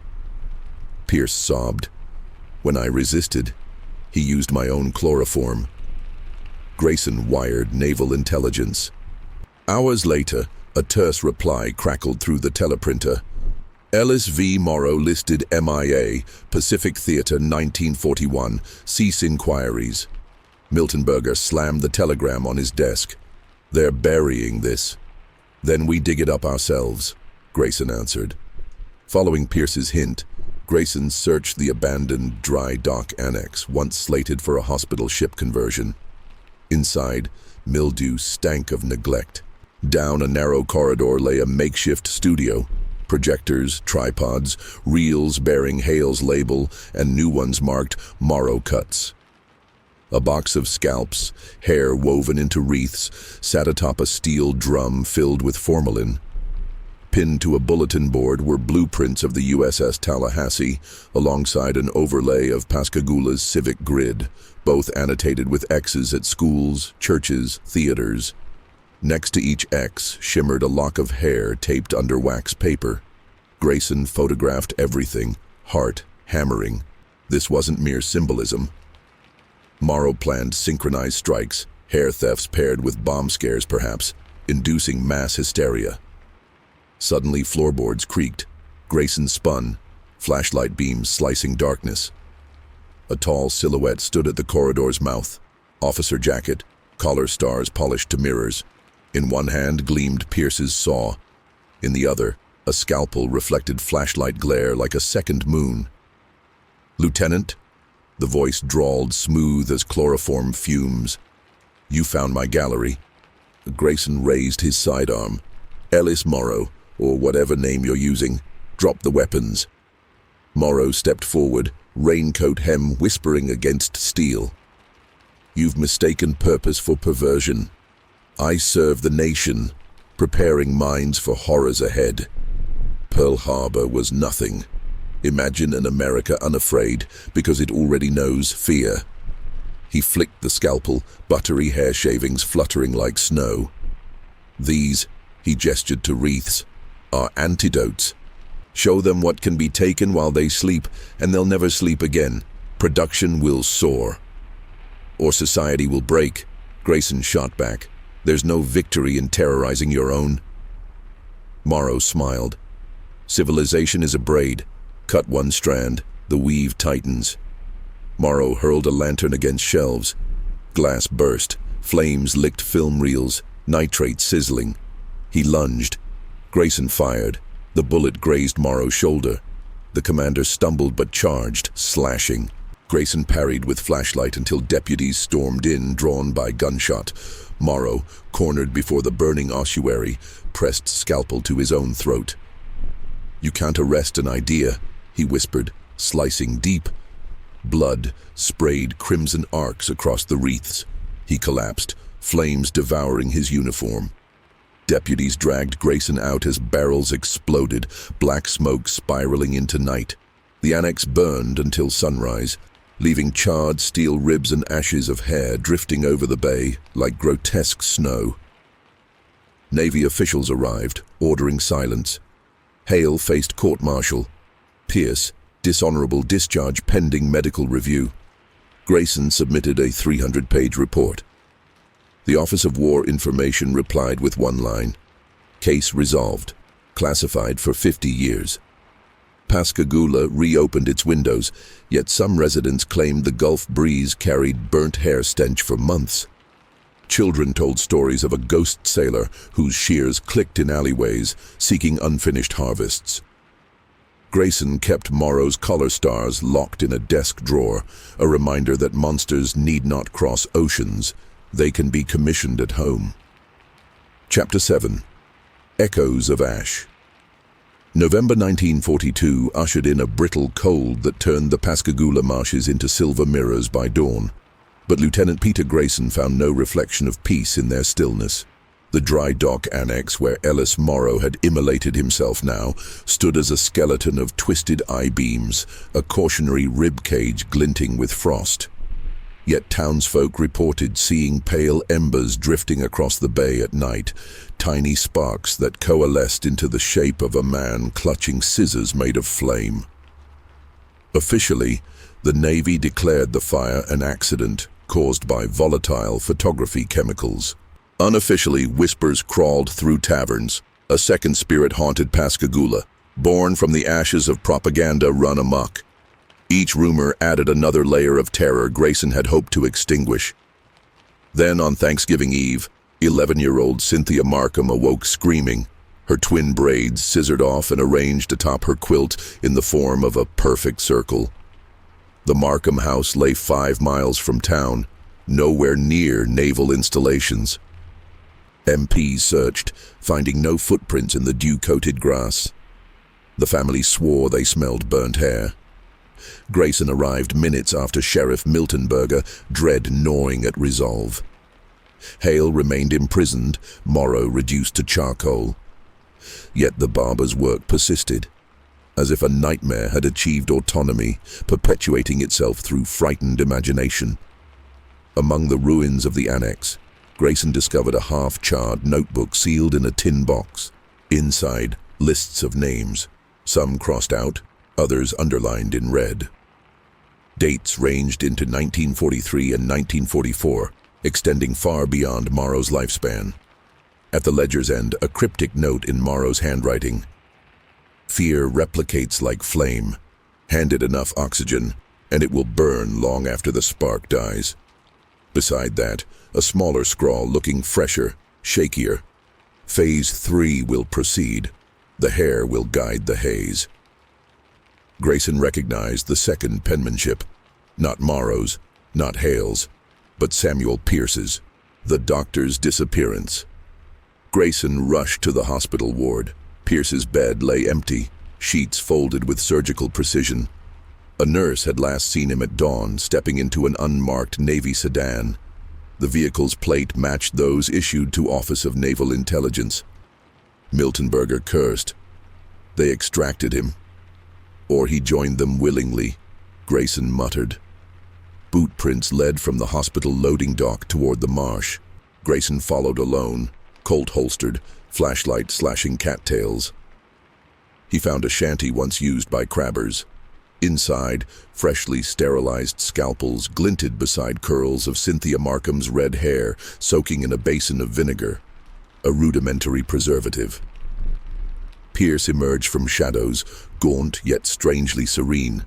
Pierce sobbed. "When I resisted, he used my own chloroform." Grayson wired naval intelligence. Hours later, a terse reply crackled through the teleprinter. Ellis V. Morrow listed MIA, Pacific Theater 1941, cease inquiries. Miltenberger slammed the telegram on his desk. "They're burying this." "Then we dig it up ourselves," Grayson answered. Following Pierce's hint, Grayson searched the abandoned dry dock annex, once slated for a hospital ship conversion. Inside, mildew stank of neglect. Down a narrow corridor lay a makeshift studio. Projectors, tripods, reels bearing Hale's label, and new ones marked Morrow Cuts. A box of scalps, hair woven into wreaths, sat atop a steel drum filled with formalin. Pinned to a bulletin board were blueprints of the USS Tallahassee, alongside an overlay of Pascagoula's civic grid, both annotated with X's at schools, churches, theaters. Next to each X shimmered a lock of hair taped under wax paper. Grayson photographed everything, heart hammering. This wasn't mere symbolism. Morrow planned synchronized strikes, hair thefts paired with bomb scares perhaps, inducing mass hysteria. Suddenly floorboards creaked. Grayson spun, flashlight beams slicing darkness. A tall silhouette stood at the corridor's mouth. Officer jacket, collar stars polished to mirrors. In one hand gleamed Pierce's saw. In the other, a scalpel reflected flashlight glare like a second moon. "Lieutenant?" The voice drawled smooth as chloroform fumes. "You found my gallery." Grayson raised his sidearm. "Ellis Morrow, or whatever name you're using, drop the weapons." Morrow stepped forward, raincoat hem whispering against steel. "You've mistaken purpose for perversion. I serve the nation, preparing minds for horrors ahead. Pearl Harbor was nothing. Imagine an America unafraid because it already knows fear." He flicked the scalpel, buttery hair shavings fluttering like snow. "These," he gestured to wreaths, "are antidotes. Show them what can be taken while they sleep, and they'll never sleep again. Production will soar. Or society will break." Grayson shot back. "There's no victory in terrorizing your own." Morrow smiled. "Civilization is a braid. Cut one strand, The weave tightens. Morrow hurled a lantern against shelves. Glass burst. Flames licked film reels. Nitrate sizzling. He lunged. Grayson fired. The bullet grazed Morrow's shoulder. The commander stumbled but charged, slashing. Grayson parried with flashlight until deputies stormed in, drawn by gunshot. Morrow, cornered before the burning ossuary, pressed scalpel to his own throat. "You can't arrest an idea," he whispered, slicing deep. Blood sprayed crimson arcs across the wreaths. He collapsed, flames devouring his uniform. Deputies dragged Grayson out as barrels exploded, black smoke spiraling into night. The annex burned until sunrise, leaving charred steel ribs and ashes of hair drifting over the bay like grotesque snow. Navy officials arrived, ordering silence. Hale faced court-martial. Pierce, dishonorable discharge pending medical review. Grayson submitted a 300-page report. The Office of War Information replied with one line: "Case resolved. Classified for 50 years." Pascagoula reopened its windows, yet some residents claimed the Gulf breeze carried burnt hair stench for months. Children told stories of a ghost sailor whose shears clicked in alleyways, seeking unfinished harvests. Grayson kept Morrow's color stars locked in a desk drawer, a reminder that monsters need not cross oceans. They can be commissioned at home. Chapter 7. Echoes of Ash. November 1942 ushered in a brittle cold that turned the Pascagoula marshes into silver mirrors by dawn. But Lieutenant Peter Grayson found no reflection of peace in their stillness. The dry dock annex where Ellis Morrow had immolated himself now stood as a skeleton of twisted I-beams, a cautionary rib cage glinting with frost. Yet townsfolk reported seeing pale embers drifting across the bay at night, tiny sparks that coalesced into the shape of a man clutching scissors made of flame. Officially, the Navy declared the fire an accident caused by volatile photography chemicals. Unofficially, whispers crawled through taverns. A second spirit haunted Pascagoula, born from the ashes of propaganda run amok. Each rumor added another layer of terror Grayson had hoped to extinguish. Then, on Thanksgiving Eve, 11-year-old Cynthia Markham awoke screaming, her twin braids scissored off and arranged atop her quilt in the form of a perfect circle. The Markham house lay 5 miles from town, nowhere near naval installations. MPs searched, finding no footprints in the dew-coated grass. The family swore they smelled burnt hair. Grayson arrived minutes after Sheriff Miltonberger, dread gnawing at resolve. Hale remained imprisoned, Morrow reduced to charcoal. Yet the barber's work persisted, as if a nightmare had achieved autonomy, perpetuating itself through frightened imagination. Among the ruins of the annex, Grayson discovered a half-charred notebook sealed in a tin box. Inside, lists of names, some crossed out, others underlined in red. Dates ranged into 1943 and 1944, extending far beyond Morrow's lifespan. At the ledger's end, a cryptic note in Morrow's handwriting. "Fear replicates like flame. Hand it enough oxygen, and it will burn long after the spark dies." Beside that, a smaller scrawl looking fresher, shakier. "Phase 3 will proceed. The hair will guide the haze." Grayson recognized the second penmanship, not Morrow's, not Hale's, but Samuel Pierce's, the doctor's disappearance. Grayson rushed to the hospital ward. Pierce's bed lay empty, sheets folded with surgical precision. A nurse had last seen him at dawn, stepping into an unmarked Navy sedan. The vehicle's plate matched those issued to Office of Naval Intelligence. Miltonberger cursed. They extracted him. Or he joined them willingly, Grayson muttered. Boot prints led from the hospital loading dock toward the marsh. Grayson followed alone, Colt holstered, flashlight slashing cattails. He found a shanty once used by crabbers. Inside, freshly sterilized scalpels glinted beside curls of Cynthia Markham's red hair soaking in a basin of vinegar, a rudimentary preservative. Pierce emerged from shadows, gaunt yet strangely serene.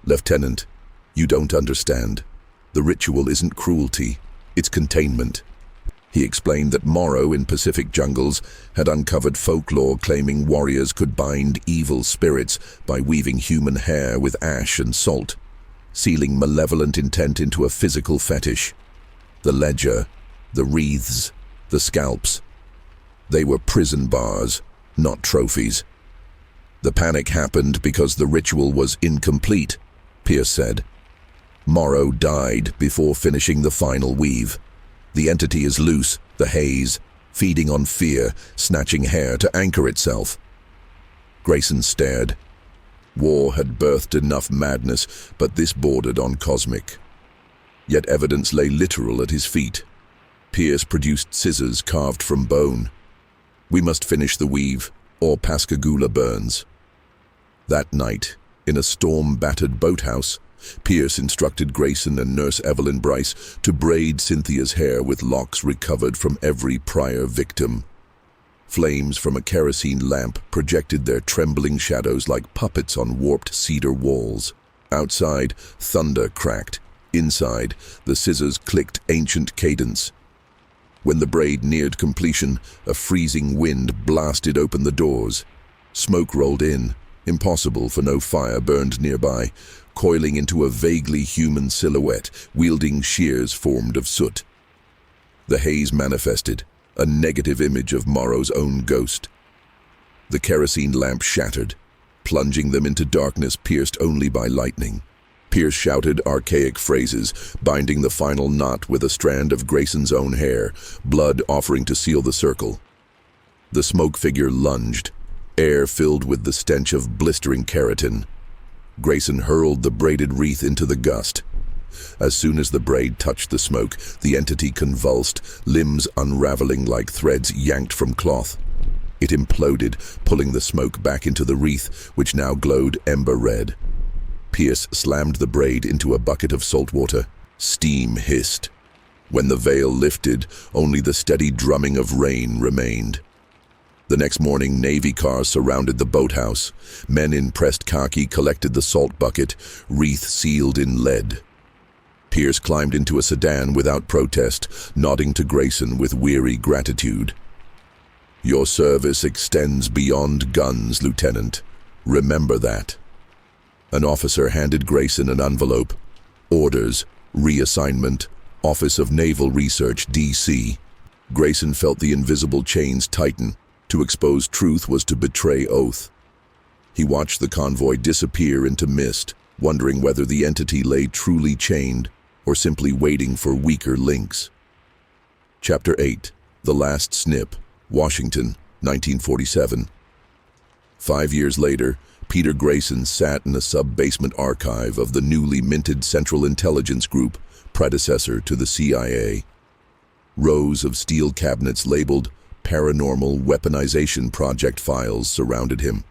"Lieutenant, you don't understand. The ritual isn't cruelty, it's containment." He explained that Morrow in Pacific jungles had uncovered folklore claiming warriors could bind evil spirits by weaving human hair with ash and salt, sealing malevolent intent into a physical fetish. The ledger, the wreaths, the scalps. They were prison bars, not trophies. "The panic happened because the ritual was incomplete," Pierce said. "Morrow died before finishing the final weave. The entity is loose, the haze, feeding on fear, snatching hair to anchor itself." Grayson stared. War had birthed enough madness, but this bordered on cosmic. Yet evidence lay literal at his feet. Pierce produced scissors carved from bone. "We must finish the weave, or Pascagoula burns." That night, in a storm-battered boathouse, Pierce instructed Grayson and Nurse Evelyn Bryce to braid Cynthia's hair with locks recovered from every prior victim. Flames from a kerosene lamp projected their trembling shadows like puppets on warped cedar walls. Outside, thunder cracked. Inside, the scissors clicked ancient cadence. When the braid neared completion, a freezing wind blasted open the doors. Smoke rolled in, impossible for no fire burned nearby, coiling into a vaguely human silhouette, wielding shears formed of soot. The haze manifested, a negative image of Morrow's own ghost. The kerosene lamp shattered, plunging them into darkness pierced only by lightning. Pierce shouted archaic phrases, binding the final knot with a strand of Grayson's own hair, blood offering to seal the circle. The smoke figure lunged, air filled with the stench of blistering keratin. Grayson hurled the braided wreath into the gust. As soon as the braid touched the smoke, the entity convulsed, limbs unraveling like threads yanked from cloth. It imploded, pulling the smoke back into the wreath, which now glowed ember red. Pierce slammed the braid into a bucket of salt water. Steam hissed. When the veil lifted, only the steady drumming of rain remained. The next morning, Navy cars surrounded the boathouse. Men in pressed khaki collected the salt bucket, wreath sealed in lead. Pierce climbed into a sedan without protest, nodding to Grayson with weary gratitude. "Your service extends beyond guns, Lieutenant. Remember that." An officer handed Grayson an envelope. "Orders, reassignment, Office of Naval Research, D.C." Grayson felt the invisible chains tighten. To expose truth was to betray oath. He watched the convoy disappear into mist, wondering whether the entity lay truly chained or simply waiting for weaker links. Chapter 8. The Last Snip, Washington, 1947. 5 years later, Peter Grayson sat in a sub-basement archive of the newly minted Central Intelligence Group, predecessor to the CIA. Rows of steel cabinets labeled Paranormal Weaponization Project files surrounded him.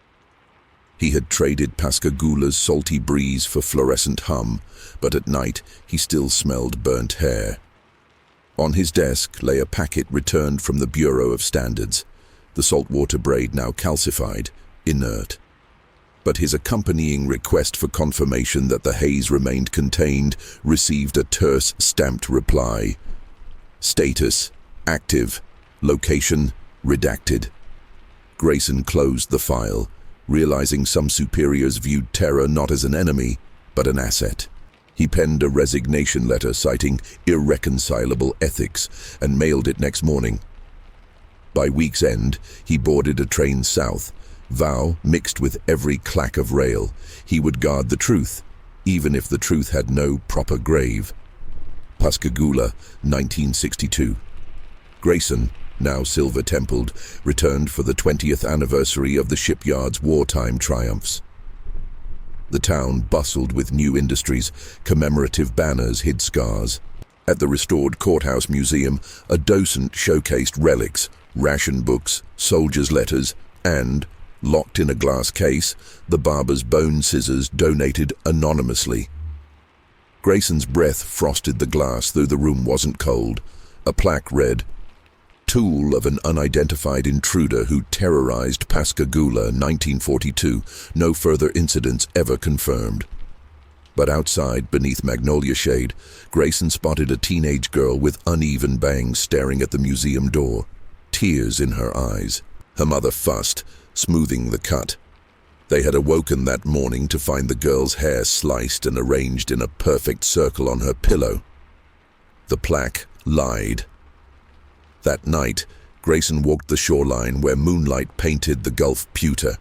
He had traded Pascagoula's salty breeze for fluorescent hum, but at night he still smelled burnt hair. On his desk lay a packet returned from the Bureau of Standards, the saltwater braid now calcified, inert. But his accompanying request for confirmation that the haze remained contained received a terse, stamped reply. Status: active. Location: redacted. Grayson closed the file, realizing some superiors viewed terror not as an enemy, but an asset. He penned a resignation letter citing irreconcilable ethics and mailed it next morning. By week's end, he boarded a train south, vow mixed with every clack of rail. He would guard the truth, even if the truth had no proper grave. Pascagoula, 1962. Grayson, now silver-templed, returned for the 20th anniversary of the shipyard's wartime triumphs. The town bustled with new industries, commemorative banners hid scars. At the restored courthouse museum, a docent showcased relics, ration books, soldiers' letters, and, locked in a glass case, the barber's bone scissors donated anonymously. Grayson's breath frosted the glass, though the room wasn't cold. A plaque read, "Tool of an unidentified intruder who terrorized Pascagoula, 1942. No further incidents ever confirmed." But outside, beneath magnolia shade, Grayson spotted a teenage girl with uneven bangs staring at the museum door, tears in her eyes. Her mother fussed, smoothing the cut. They had awoken that morning to find the girl's hair sliced and arranged in a perfect circle on her pillow. The plaque lied. That night, Grayson walked the shoreline where moonlight painted the Gulf pewter.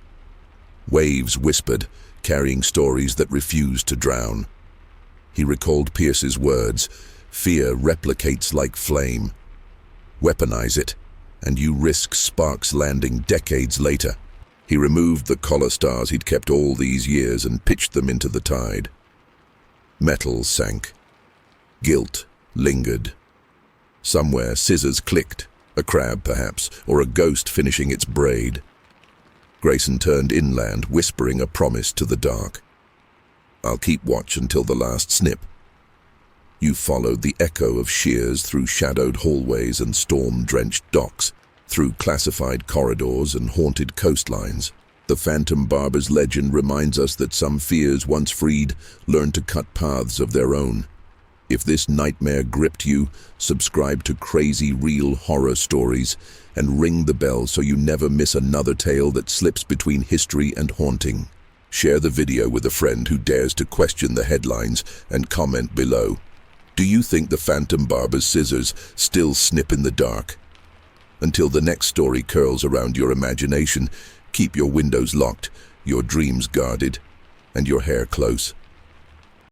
Waves whispered, carrying stories that refused to drown. He recalled Pierce's words, "Fear replicates like flame. Weaponize it, and you risk sparks landing decades later." He removed the collar stars he'd kept all these years and pitched them into the tide. Metal sank. Guilt lingered. Somewhere scissors clicked, a crab perhaps, or a ghost finishing its braid. Grayson turned inland, whispering a promise to the dark. "I'll keep watch until the last snip." You followed the echo of Shears through shadowed hallways and storm-drenched docks, through classified corridors and haunted coastlines. The Phantom Barber's legend reminds us that some fears, once freed, learn to cut paths of their own. If this nightmare gripped you, subscribe to Crazy Real Horror Stories and ring the bell so you never miss another tale that slips between history and haunting. Share the video with a friend who dares to question the headlines and comment below. Do you think the Phantom Barber's scissors still snip in the dark? Until the next story curls around your imagination, keep your windows locked, your dreams guarded, and your hair close.